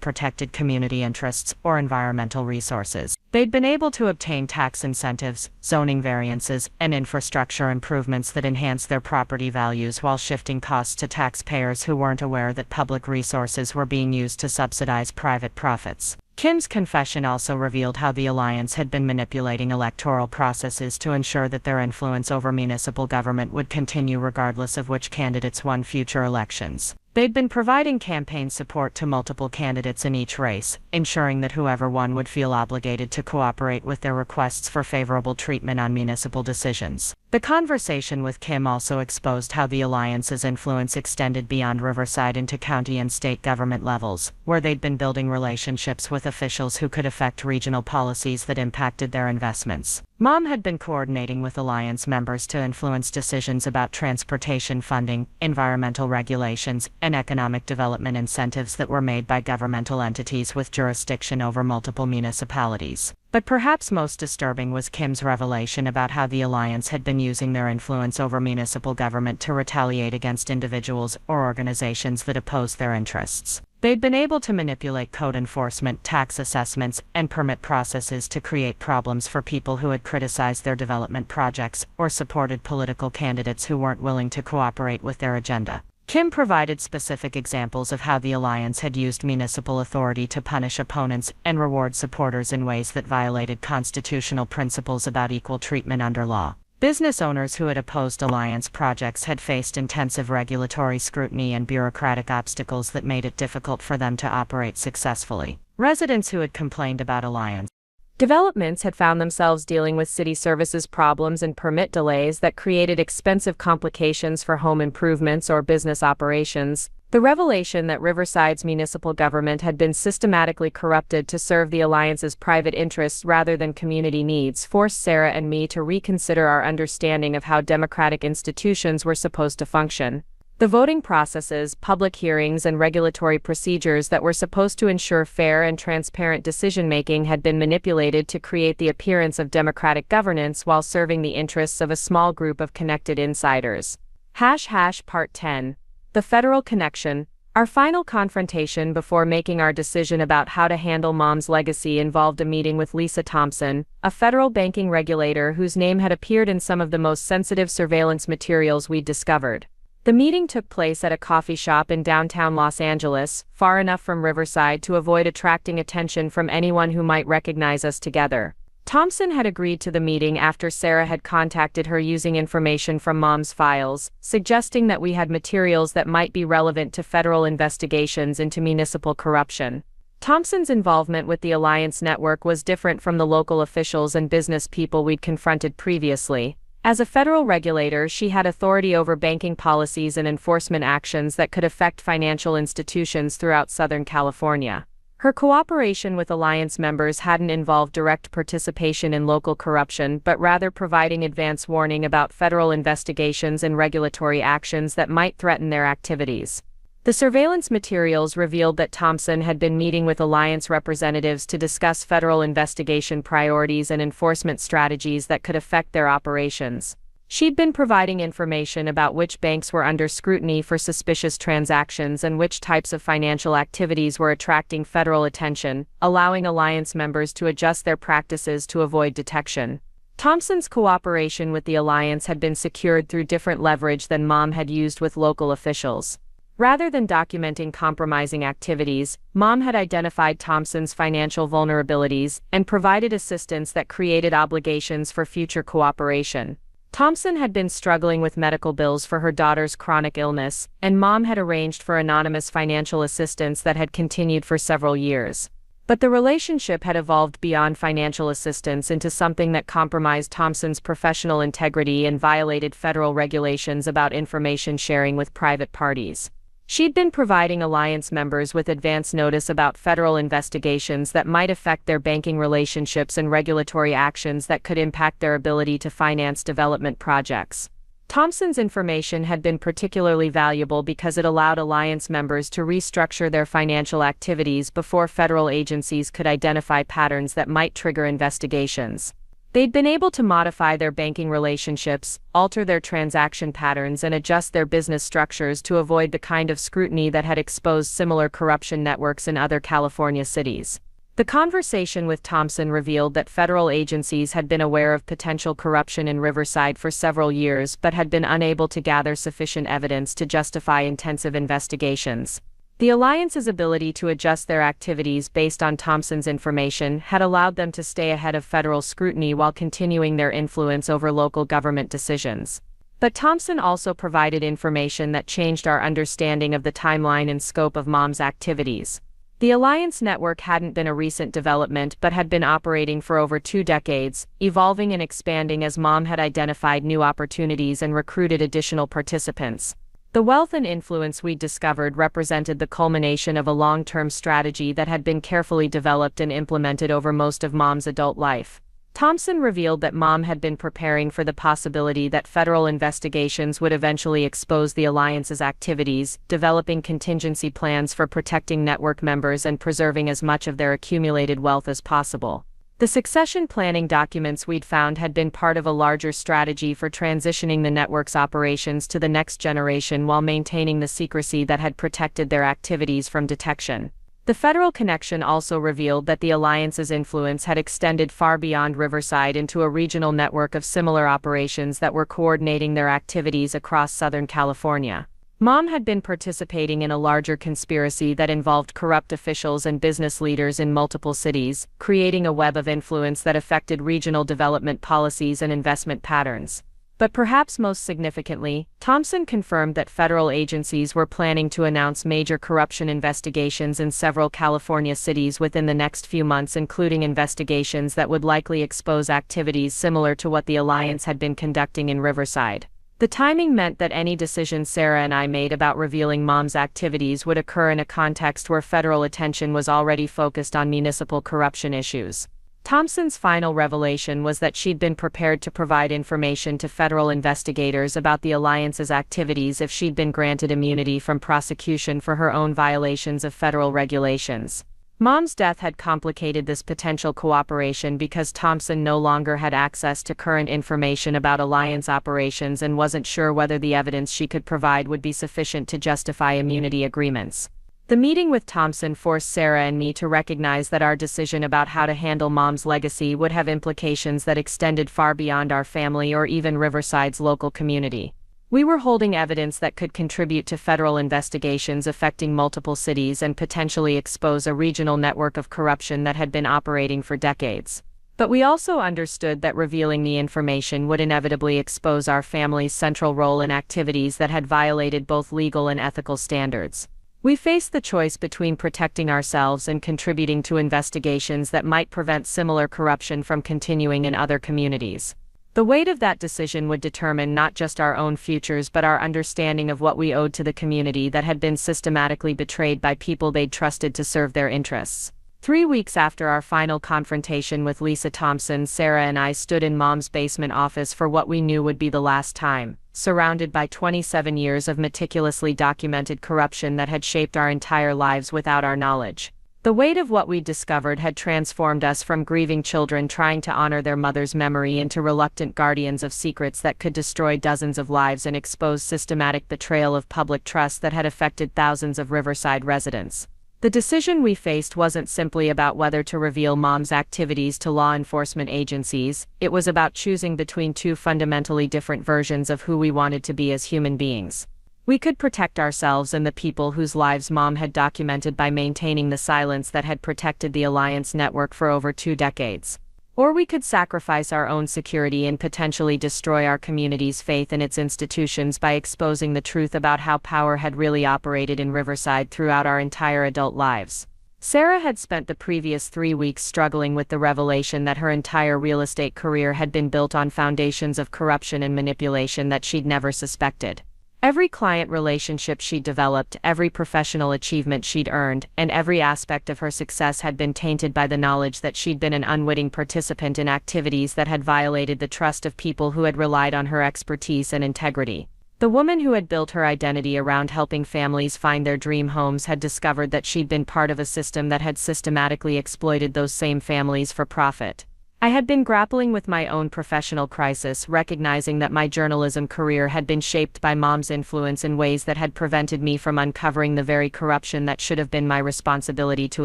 protected community interests or environmental resources. They'd been able to obtain tax incentives, zoning variances, and infrastructure improvements that enhanced their property values while shifting costs to taxpayers who weren't aware that public resources were being used to subsidize private profits. Kim's confession also revealed how the Alliance had been manipulating electoral processes to ensure that their influence over municipal government would continue regardless of which candidates won future elections. They'd been providing campaign support to multiple candidates in each race, ensuring that whoever won would feel obligated to cooperate with their requests for favorable treatment on municipal decisions. The conversation with Kim also exposed how the Alliance's influence extended beyond Riverside into county and state government levels, where they'd been building relationships with officials who could affect regional policies that impacted their investments. Mom had been coordinating with Alliance members to influence decisions about transportation funding, environmental regulations, and economic development incentives that were made by governmental entities with jurisdiction over multiple municipalities. But perhaps most disturbing was Kim's revelation about how the Alliance had been using their influence over municipal government to retaliate against individuals or organizations that opposed their interests. They'd been able to manipulate code enforcement, tax assessments, and permit processes to create problems for people who had criticized their development projects or supported political candidates who weren't willing to cooperate with their agenda. Kim provided specific examples of how the Alliance had used municipal authority to punish opponents and reward supporters in ways that violated constitutional principles about equal treatment under law. Business owners who had opposed Alliance projects had faced intensive regulatory scrutiny and bureaucratic obstacles that made it difficult for them to operate successfully. Residents who had complained about Alliance developments had found themselves dealing with city services problems and permit delays that created expensive complications for home improvements or business operations. The revelation that Riverside's municipal government had been systematically corrupted to serve the Alliance's private interests rather than community needs forced Sarah and me to reconsider our understanding of how democratic institutions were supposed to function. The voting processes, public hearings, and regulatory procedures that were supposed to ensure fair and transparent decision-making had been manipulated to create the appearance of democratic governance while serving the interests of a small group of connected insiders. Part 10. The Federal Connection. Our final confrontation before making our decision about how to handle Mom's legacy involved a meeting with Lisa Thompson, a federal banking regulator whose name had appeared in some of the most sensitive surveillance materials we'd discovered. The meeting took place at a coffee shop in downtown Los Angeles, far enough from Riverside to avoid attracting attention from anyone who might recognize us together. Thompson had agreed to the meeting after Sarah had contacted her using information from Mom's files, suggesting that we had materials that might be relevant to federal investigations into municipal corruption. Thompson's involvement with the Alliance Network was different from the local officials and business people we'd confronted previously. As a federal regulator, she had authority over banking policies and enforcement actions that could affect financial institutions throughout Southern California. Her cooperation with Alliance members hadn't involved direct participation in local corruption but rather providing advance warning about federal investigations and regulatory actions that might threaten their activities. The surveillance materials revealed that Thompson had been meeting with Alliance representatives to discuss federal investigation priorities and enforcement strategies that could affect their operations. She'd been providing information about which banks were under scrutiny for suspicious transactions and which types of financial activities were attracting federal attention, allowing Alliance members to adjust their practices to avoid detection. Thompson's cooperation with the Alliance had been secured through different leverage than Mom had used with local officials. Rather than documenting compromising activities, Mom had identified Thompson's financial vulnerabilities and provided assistance that created obligations for future cooperation. Thompson had been struggling with medical bills for her daughter's chronic illness, and Mom had arranged for anonymous financial assistance that had continued for several years. But the relationship had evolved beyond financial assistance into something that compromised Thompson's professional integrity and violated federal regulations about information sharing with private parties. She'd been providing Alliance members with advance notice about federal investigations that might affect their banking relationships and regulatory actions that could impact their ability to finance development projects. Thompson's information had been particularly valuable because it allowed Alliance members to restructure their financial activities before federal agencies could identify patterns that might trigger investigations. They'd been able to modify their banking relationships, alter their transaction patterns, and adjust their business structures to avoid the kind of scrutiny that had exposed similar corruption networks in other California cities. The conversation with Thompson revealed that federal agencies had been aware of potential corruption in Riverside for several years but had been unable to gather sufficient evidence to justify intensive investigations. The Alliance's ability to adjust their activities based on Thompson's information had allowed them to stay ahead of federal scrutiny while continuing their influence over local government decisions. But Thompson also provided information that changed our understanding of the timeline and scope of Mom's activities. The Alliance network hadn't been a recent development but had been operating for over 2 decades, evolving and expanding as Mom had identified new opportunities and recruited additional participants. The wealth and influence we'd discovered represented the culmination of a long-term strategy that had been carefully developed and implemented over most of Mom's adult life. Thompson revealed that Mom had been preparing for the possibility that federal investigations would eventually expose the Alliance's activities, developing contingency plans for protecting network members and preserving as much of their accumulated wealth as possible. The succession planning documents we'd found had been part of a larger strategy for transitioning the network's operations to the next generation while maintaining the secrecy that had protected their activities from detection. The federal connection also revealed that the Alliance's influence had extended far beyond Riverside into a regional network of similar operations that were coordinating their activities across Southern California. Mom had been participating in a larger conspiracy that involved corrupt officials and business leaders in multiple cities, creating a web of influence that affected regional development policies and investment patterns. But perhaps most significantly, Thompson confirmed that federal agencies were planning to announce major corruption investigations in several California cities within the next few months, including investigations that would likely expose activities similar to what the Alliance had been conducting in Riverside. The timing meant that any decision Sarah and I made about revealing Mom's activities would occur in a context where federal attention was already focused on municipal corruption issues. Thompson's final revelation was that she'd been prepared to provide information to federal investigators about the Alliance's activities if she'd been granted immunity from prosecution for her own violations of federal regulations. Mom's death had complicated this potential cooperation because Thompson no longer had access to current information about Alliance operations and wasn't sure whether the evidence she could provide would be sufficient to justify immunity agreements. The meeting with Thompson forced Sarah and me to recognize that our decision about how to handle Mom's legacy would have implications that extended far beyond our family or even Riverside's local community. We were holding evidence that could contribute to federal investigations affecting multiple cities and potentially expose a regional network of corruption that had been operating for decades. But we also understood that revealing the information would inevitably expose our family's central role in activities that had violated both legal and ethical standards. We faced the choice between protecting ourselves and contributing to investigations that might prevent similar corruption from continuing in other communities. The weight of that decision would determine not just our own futures but our understanding of what we owed to the community that had been systematically betrayed by people they'd trusted to serve their interests. 3 weeks after our final confrontation with Lisa Thompson, Sarah and I stood in Mom's basement office for what we knew would be the last time, surrounded by 27 years of meticulously documented corruption that had shaped our entire lives without our knowledge. The weight of what we'd discovered had transformed us from grieving children trying to honor their mother's memory into reluctant guardians of secrets that could destroy dozens of lives and expose systematic betrayal of public trust that had affected thousands of Riverside residents. The decision we faced wasn't simply about whether to reveal Mom's activities to law enforcement agencies, it was about choosing between two fundamentally different versions of who we wanted to be as human beings. We could protect ourselves and the people whose lives Mom had documented by maintaining the silence that had protected the Alliance network for over 2 decades. Or we could sacrifice our own security and potentially destroy our community's faith in its institutions by exposing the truth about how power had really operated in Riverside throughout our entire adult lives. Sarah had spent the previous 3 weeks struggling with the revelation that her entire real estate career had been built on foundations of corruption and manipulation that she'd never suspected. Every client relationship she'd developed, every professional achievement she'd earned, and every aspect of her success had been tainted by the knowledge that she'd been an unwitting participant in activities that had violated the trust of people who had relied on her expertise and integrity. The woman who had built her identity around helping families find their dream homes had discovered that she'd been part of a system that had systematically exploited those same families for profit. I had been grappling with my own professional crisis, recognizing that my journalism career had been shaped by Mom's influence in ways that had prevented me from uncovering the very corruption that should have been my responsibility to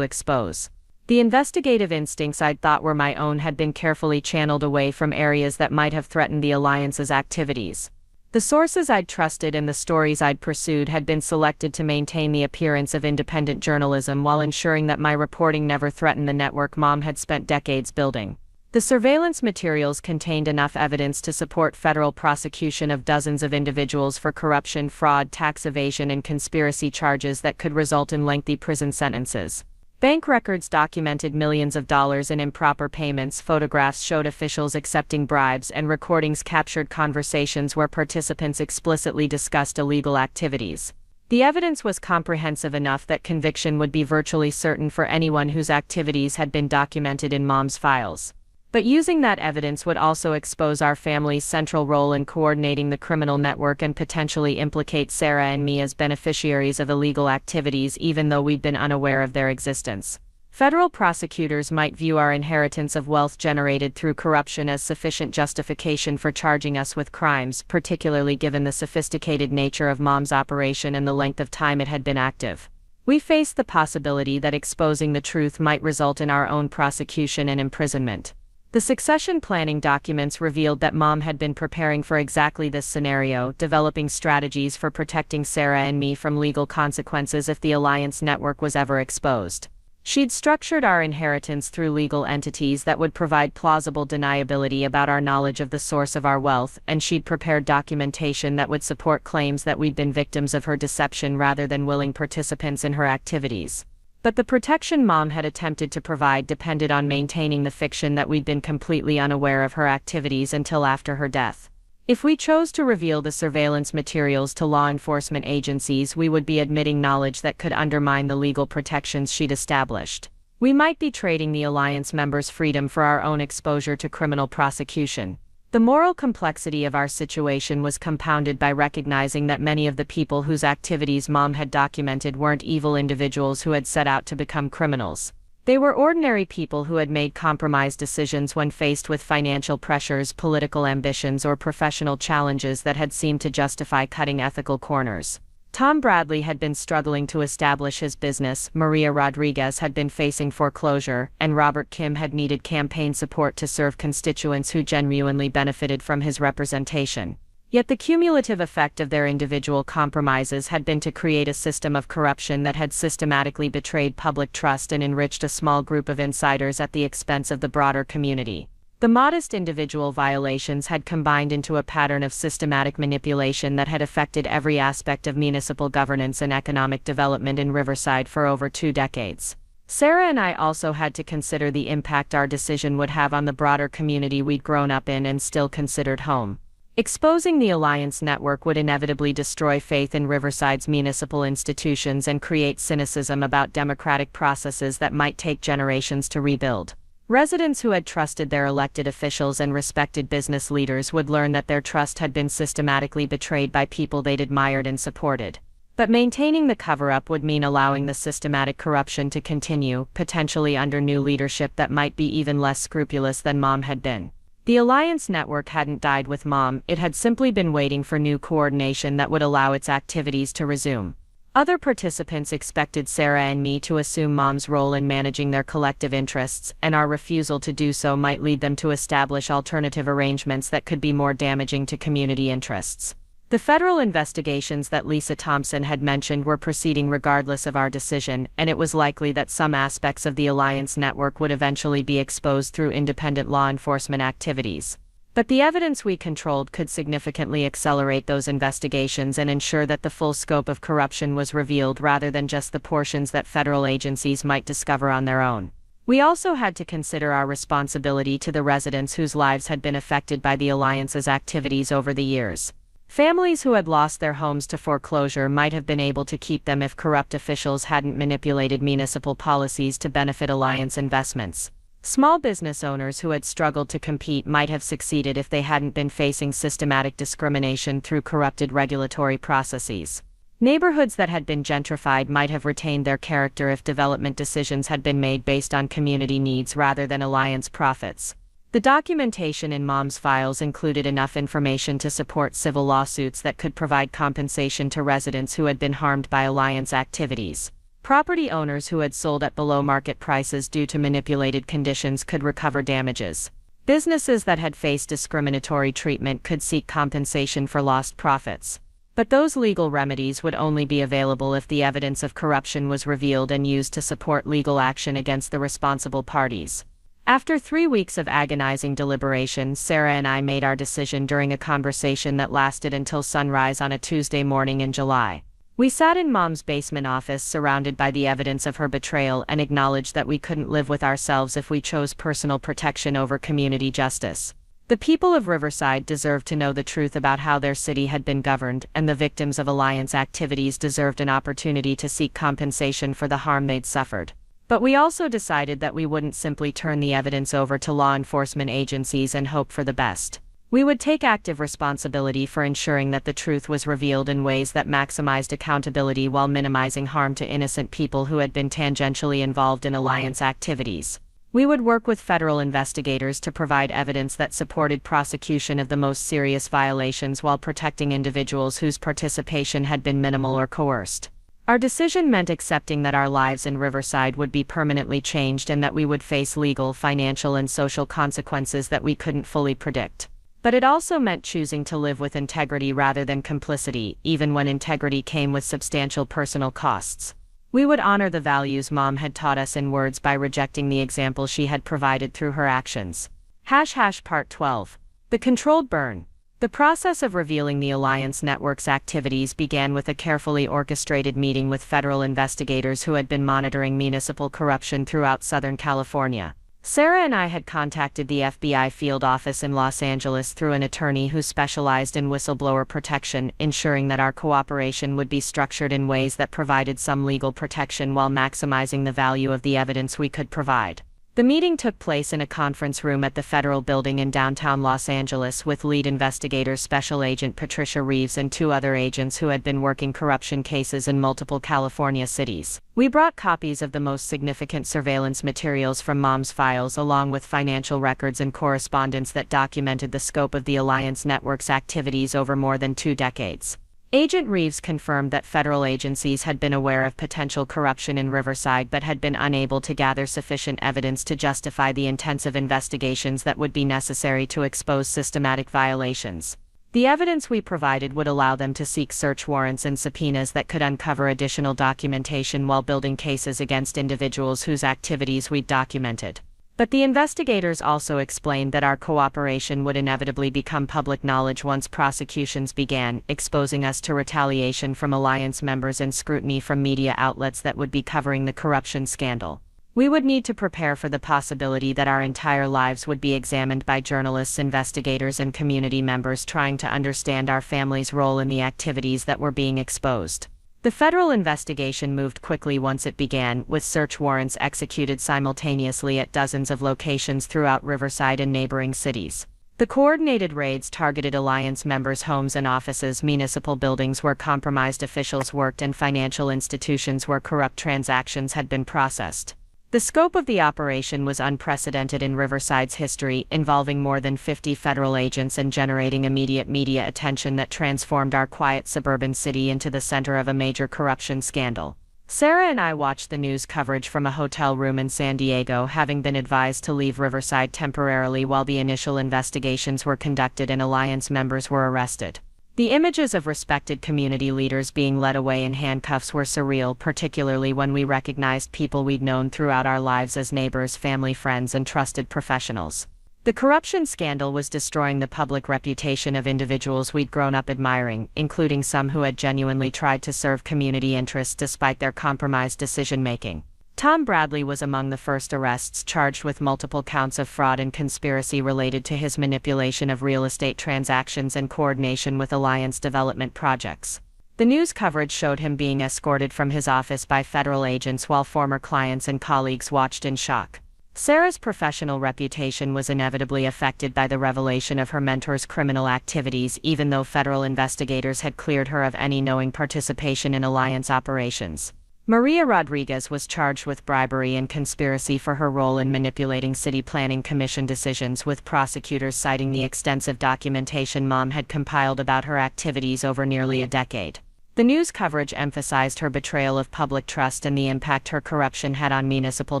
expose. The investigative instincts I'd thought were my own had been carefully channeled away from areas that might have threatened the Alliance's activities. The sources I'd trusted and the stories I'd pursued had been selected to maintain the appearance of independent journalism while ensuring that my reporting never threatened the network Mom had spent decades building. The surveillance materials contained enough evidence to support federal prosecution of dozens of individuals for corruption, fraud, tax evasion, and conspiracy charges that could result in lengthy prison sentences. Bank records documented millions of dollars in improper payments, photographs showed officials accepting bribes, and recordings captured conversations where participants explicitly discussed illegal activities. The evidence was comprehensive enough that conviction would be virtually certain for anyone whose activities had been documented in Mom's files. But using that evidence would also expose our family's central role in coordinating the criminal network and potentially implicate Sarah and me as beneficiaries of illegal activities even though we'd been unaware of their existence. Federal prosecutors might view our inheritance of wealth generated through corruption as sufficient justification for charging us with crimes, particularly given the sophisticated nature of Mom's operation and the length of time it had been active. We faced the possibility that exposing the truth might result in our own prosecution and imprisonment. The succession planning documents revealed that Mom had been preparing for exactly this scenario, developing strategies for protecting Sarah and me from legal consequences if the Alliance network was ever exposed. She'd structured our inheritance through legal entities that would provide plausible deniability about our knowledge of the source of our wealth, and she'd prepared documentation that would support claims that we'd been victims of her deception rather than willing participants in her activities. But the protection Mom had attempted to provide depended on maintaining the fiction that we'd been completely unaware of her activities until after her death. If we chose to reveal the surveillance materials to law enforcement agencies, we would be admitting knowledge that could undermine the legal protections she'd established. We might be trading the Alliance members' freedom for our own exposure to criminal prosecution. The moral complexity of our situation was compounded by recognizing that many of the people whose activities Mom had documented weren't evil individuals who had set out to become criminals. They were ordinary people who had made compromised decisions when faced with financial pressures, political ambitions, or professional challenges that had seemed to justify cutting ethical corners. Tom Bradley had been struggling to establish his business, Maria Rodriguez had been facing foreclosure, and Robert Kim had needed campaign support to serve constituents who genuinely benefited from his representation. Yet the cumulative effect of their individual compromises had been to create a system of corruption that had systematically betrayed public trust and enriched a small group of insiders at the expense of the broader community. The modest individual violations had combined into a pattern of systematic manipulation that had affected every aspect of municipal governance and economic development in Riverside for over 2 decades. Sarah and I also had to consider the impact our decision would have on the broader community we'd grown up in and still considered home. Exposing the Alliance network would inevitably destroy faith in Riverside's municipal institutions and create cynicism about democratic processes that might take generations to rebuild. Residents who had trusted their elected officials and respected business leaders would learn that their trust had been systematically betrayed by people they'd admired and supported. But maintaining the cover-up would mean allowing the systematic corruption to continue, potentially under new leadership that might be even less scrupulous than Mom had been. The Alliance network hadn't died with Mom, it had simply been waiting for new coordination that would allow its activities to resume. Other participants expected Sarah and me to assume Mom's role in managing their collective interests, and our refusal to do so might lead them to establish alternative arrangements that could be more damaging to community interests. The federal investigations that Lisa Thompson had mentioned were proceeding regardless of our decision, and it was likely that some aspects of the Alliance network would eventually be exposed through independent law enforcement activities. But the evidence we controlled could significantly accelerate those investigations and ensure that the full scope of corruption was revealed rather than just the portions that federal agencies might discover on their own. We also had to consider our responsibility to the residents whose lives had been affected by the Alliance's activities over the years. Families who had lost their homes to foreclosure might have been able to keep them if corrupt officials hadn't manipulated municipal policies to benefit Alliance investments. Small business owners who had struggled to compete might have succeeded if they hadn't been facing systematic discrimination through corrupted regulatory processes. Neighborhoods that had been gentrified might have retained their character if development decisions had been made based on community needs rather than Alliance profits. The documentation in Mom's files included enough information to support civil lawsuits that could provide compensation to residents who had been harmed by Alliance activities. Property owners who had sold at below-market prices due to manipulated conditions could recover damages. Businesses that had faced discriminatory treatment could seek compensation for lost profits. But those legal remedies would only be available if the evidence of corruption was revealed and used to support legal action against the responsible parties. After 3 weeks of agonizing deliberation, Sarah and I made our decision during a conversation that lasted until sunrise on a Tuesday morning in July. We sat in Mom's basement office surrounded by the evidence of her betrayal and acknowledged that we couldn't live with ourselves if we chose personal protection over community justice. The people of Riverside deserved to know the truth about how their city had been governed, and the victims of Alliance activities deserved an opportunity to seek compensation for the harm they'd suffered. But we also decided that we wouldn't simply turn the evidence over to law enforcement agencies and hope for the best. We would take active responsibility for ensuring that the truth was revealed in ways that maximized accountability while minimizing harm to innocent people who had been tangentially involved in Alliance activities. We would work with federal investigators to provide evidence that supported prosecution of the most serious violations while protecting individuals whose participation had been minimal or coerced. Our decision meant accepting that our lives in Riverside would be permanently changed and that we would face legal, financial, and social consequences that we couldn't fully predict. But it also meant choosing to live with integrity rather than complicity, even when integrity came with substantial personal costs. We would honor the values Mom had taught us in words by rejecting the example she had provided through her actions. Part 12. The Controlled Burn. The process of revealing the Alliance Network's activities began with a carefully orchestrated meeting with federal investigators who had been monitoring municipal corruption throughout Southern California. Sarah and I had contacted the FBI field office in Los Angeles through an attorney who specialized in whistleblower protection, ensuring that our cooperation would be structured in ways that provided some legal protection while maximizing the value of the evidence we could provide. The meeting took place in a conference room at the Federal Building in downtown Los Angeles with lead investigators Special Agent Patricia Reeves and two other agents who had been working corruption cases in multiple California cities. We brought copies of the most significant surveillance materials from Mom's files along with financial records and correspondence that documented the scope of the Alliance Network's activities over more than 2 decades. Agent Reeves confirmed that federal agencies had been aware of potential corruption in Riverside but had been unable to gather sufficient evidence to justify the intensive investigations that would be necessary to expose systematic violations. The evidence we provided would allow them to seek search warrants and subpoenas that could uncover additional documentation while building cases against individuals whose activities we'd documented. But the investigators also explained that our cooperation would inevitably become public knowledge once prosecutions began, exposing us to retaliation from Alliance members and scrutiny from media outlets that would be covering the corruption scandal. We would need to prepare for the possibility that our entire lives would be examined by journalists, investigators, and community members trying to understand our family's role in the activities that were being exposed. The federal investigation moved quickly once it began, with search warrants executed simultaneously at dozens of locations throughout Riverside and neighboring cities. The coordinated raids targeted Alliance members' homes and offices, municipal buildings where compromised officials worked, and financial institutions where corrupt transactions had been processed. The scope of the operation was unprecedented in Riverside's history, involving more than 50 federal agents and generating immediate media attention that transformed our quiet suburban city into the center of a major corruption scandal. Sarah and I watched the news coverage from a hotel room in San Diego, having been advised to leave Riverside temporarily while the initial investigations were conducted and Alliance members were arrested. The images of respected community leaders being led away in handcuffs were surreal, particularly when we recognized people we'd known throughout our lives as neighbors, family, friends, and trusted professionals. The corruption scandal was destroying the public reputation of individuals we'd grown up admiring, including some who had genuinely tried to serve community interests despite their compromised decision-making. Tom Bradley was among the first arrests, charged with multiple counts of fraud and conspiracy related to his manipulation of real estate transactions and coordination with Alliance development projects. The news coverage showed him being escorted from his office by federal agents while former clients and colleagues watched in shock. Sarah's professional reputation was inevitably affected by the revelation of her mentor's criminal activities, even though federal investigators had cleared her of any knowing participation in Alliance operations. Maria Rodriguez was charged with bribery and conspiracy for her role in manipulating City Planning Commission decisions, with prosecutors citing the extensive documentation Mom had compiled about her activities over nearly a decade. The news coverage emphasized her betrayal of public trust and the impact her corruption had on municipal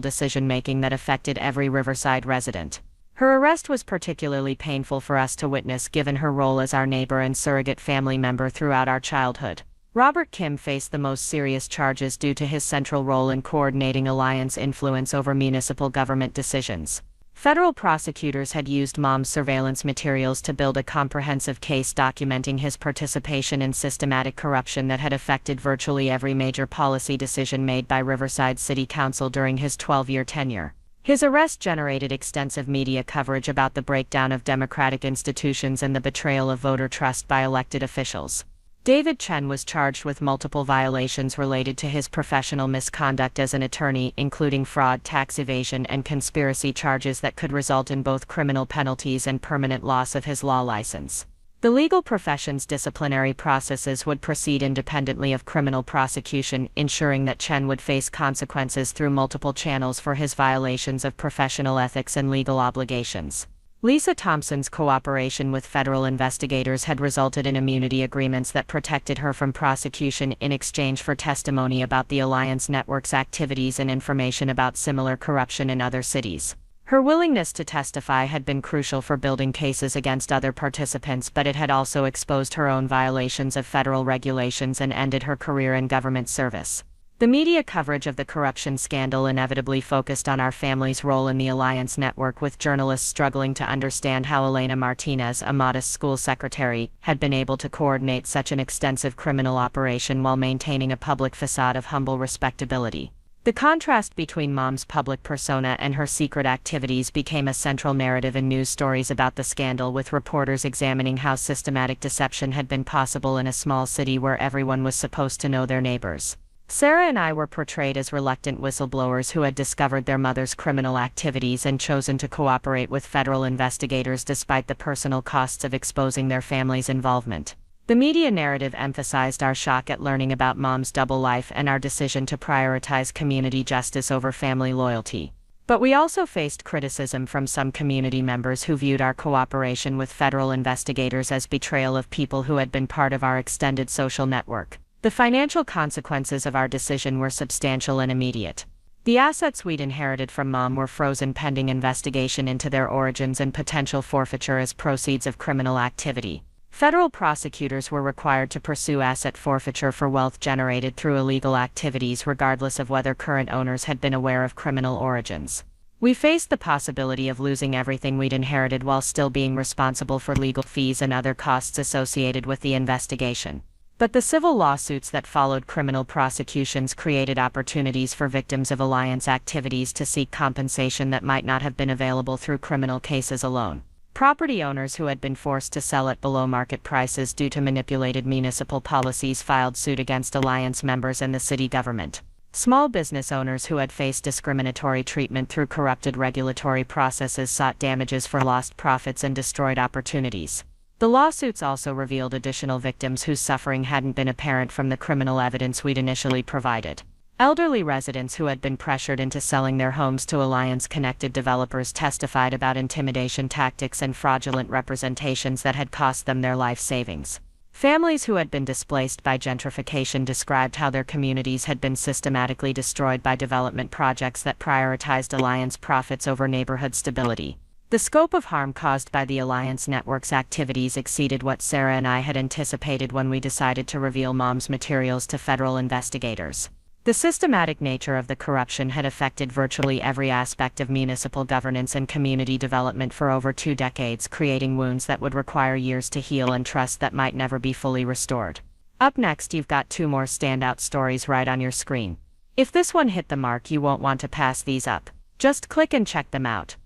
decision-making that affected every Riverside resident. Her arrest was particularly painful for us to witness, given her role as our neighbor and surrogate family member throughout our childhood. Robert Kim faced the most serious charges due to his central role in coordinating Alliance influence over municipal government decisions. Federal prosecutors had used Mom's surveillance materials to build a comprehensive case documenting his participation in systematic corruption that had affected virtually every major policy decision made by Riverside City Council during his 12-year tenure. His arrest generated extensive media coverage about the breakdown of democratic institutions and the betrayal of voter trust by elected officials. David Chen was charged with multiple violations related to his professional misconduct as an attorney, including fraud, tax evasion, and conspiracy charges that could result in both criminal penalties and permanent loss of his law license. The legal profession's disciplinary processes would proceed independently of criminal prosecution, ensuring that Chen would face consequences through multiple channels for his violations of professional ethics and legal obligations. Lisa Thompson's cooperation with federal investigators had resulted in immunity agreements that protected her from prosecution in exchange for testimony about the Alliance Network's activities and information about similar corruption in other cities. Her willingness to testify had been crucial for building cases against other participants, but it had also exposed her own violations of federal regulations and ended her career in government service. The media coverage of the corruption scandal inevitably focused on our family's role in the Alliance Network, with journalists struggling to understand how Elena Martinez, a modest school secretary, had been able to coordinate such an extensive criminal operation while maintaining a public facade of humble respectability. The contrast between Mom's public persona and her secret activities became a central narrative in news stories about the scandal, with reporters examining how systematic deception had been possible in a small city where everyone was supposed to know their neighbors. Sarah and I were portrayed as reluctant whistleblowers who had discovered their mother's criminal activities and chosen to cooperate with federal investigators despite the personal costs of exposing their family's involvement. The media narrative emphasized our shock at learning about Mom's double life and our decision to prioritize community justice over family loyalty. But we also faced criticism from some community members who viewed our cooperation with federal investigators as betrayal of people who had been part of our extended social network. The financial consequences of our decision were substantial and immediate. The assets we'd inherited from Mom were frozen pending investigation into their origins and potential forfeiture as proceeds of criminal activity. Federal prosecutors were required to pursue asset forfeiture for wealth generated through illegal activities regardless of whether current owners had been aware of criminal origins. We faced the possibility of losing everything we'd inherited while still being responsible for legal fees and other costs associated with the investigation. But the civil lawsuits that followed criminal prosecutions created opportunities for victims of alliance activities to seek compensation that might not have been available through criminal cases alone. Property owners who had been forced to sell at below market prices due to manipulated municipal policies filed suit against alliance members and the city government. Small business owners who had faced discriminatory treatment through corrupted regulatory processes sought damages for lost profits and destroyed opportunities. The lawsuits also revealed additional victims whose suffering hadn't been apparent from the criminal evidence we'd initially provided. Elderly residents who had been pressured into selling their homes to alliance-connected developers testified about intimidation tactics and fraudulent representations that had cost them their life savings. Families who had been displaced by gentrification described how their communities had been systematically destroyed by development projects that prioritized alliance profits over neighborhood stability. The scope of harm caused by the Alliance Network's activities exceeded what Sarah and I had anticipated when we decided to reveal Mom's materials to federal investigators. The systematic nature of the corruption had affected virtually every aspect of municipal governance and community development for over 2 decades, creating wounds that would require years to heal and trust that might never be fully restored. Up next, you've got 2 more standout stories right on your screen. If this one hit the mark, you won't want to pass these up. Just click and check them out.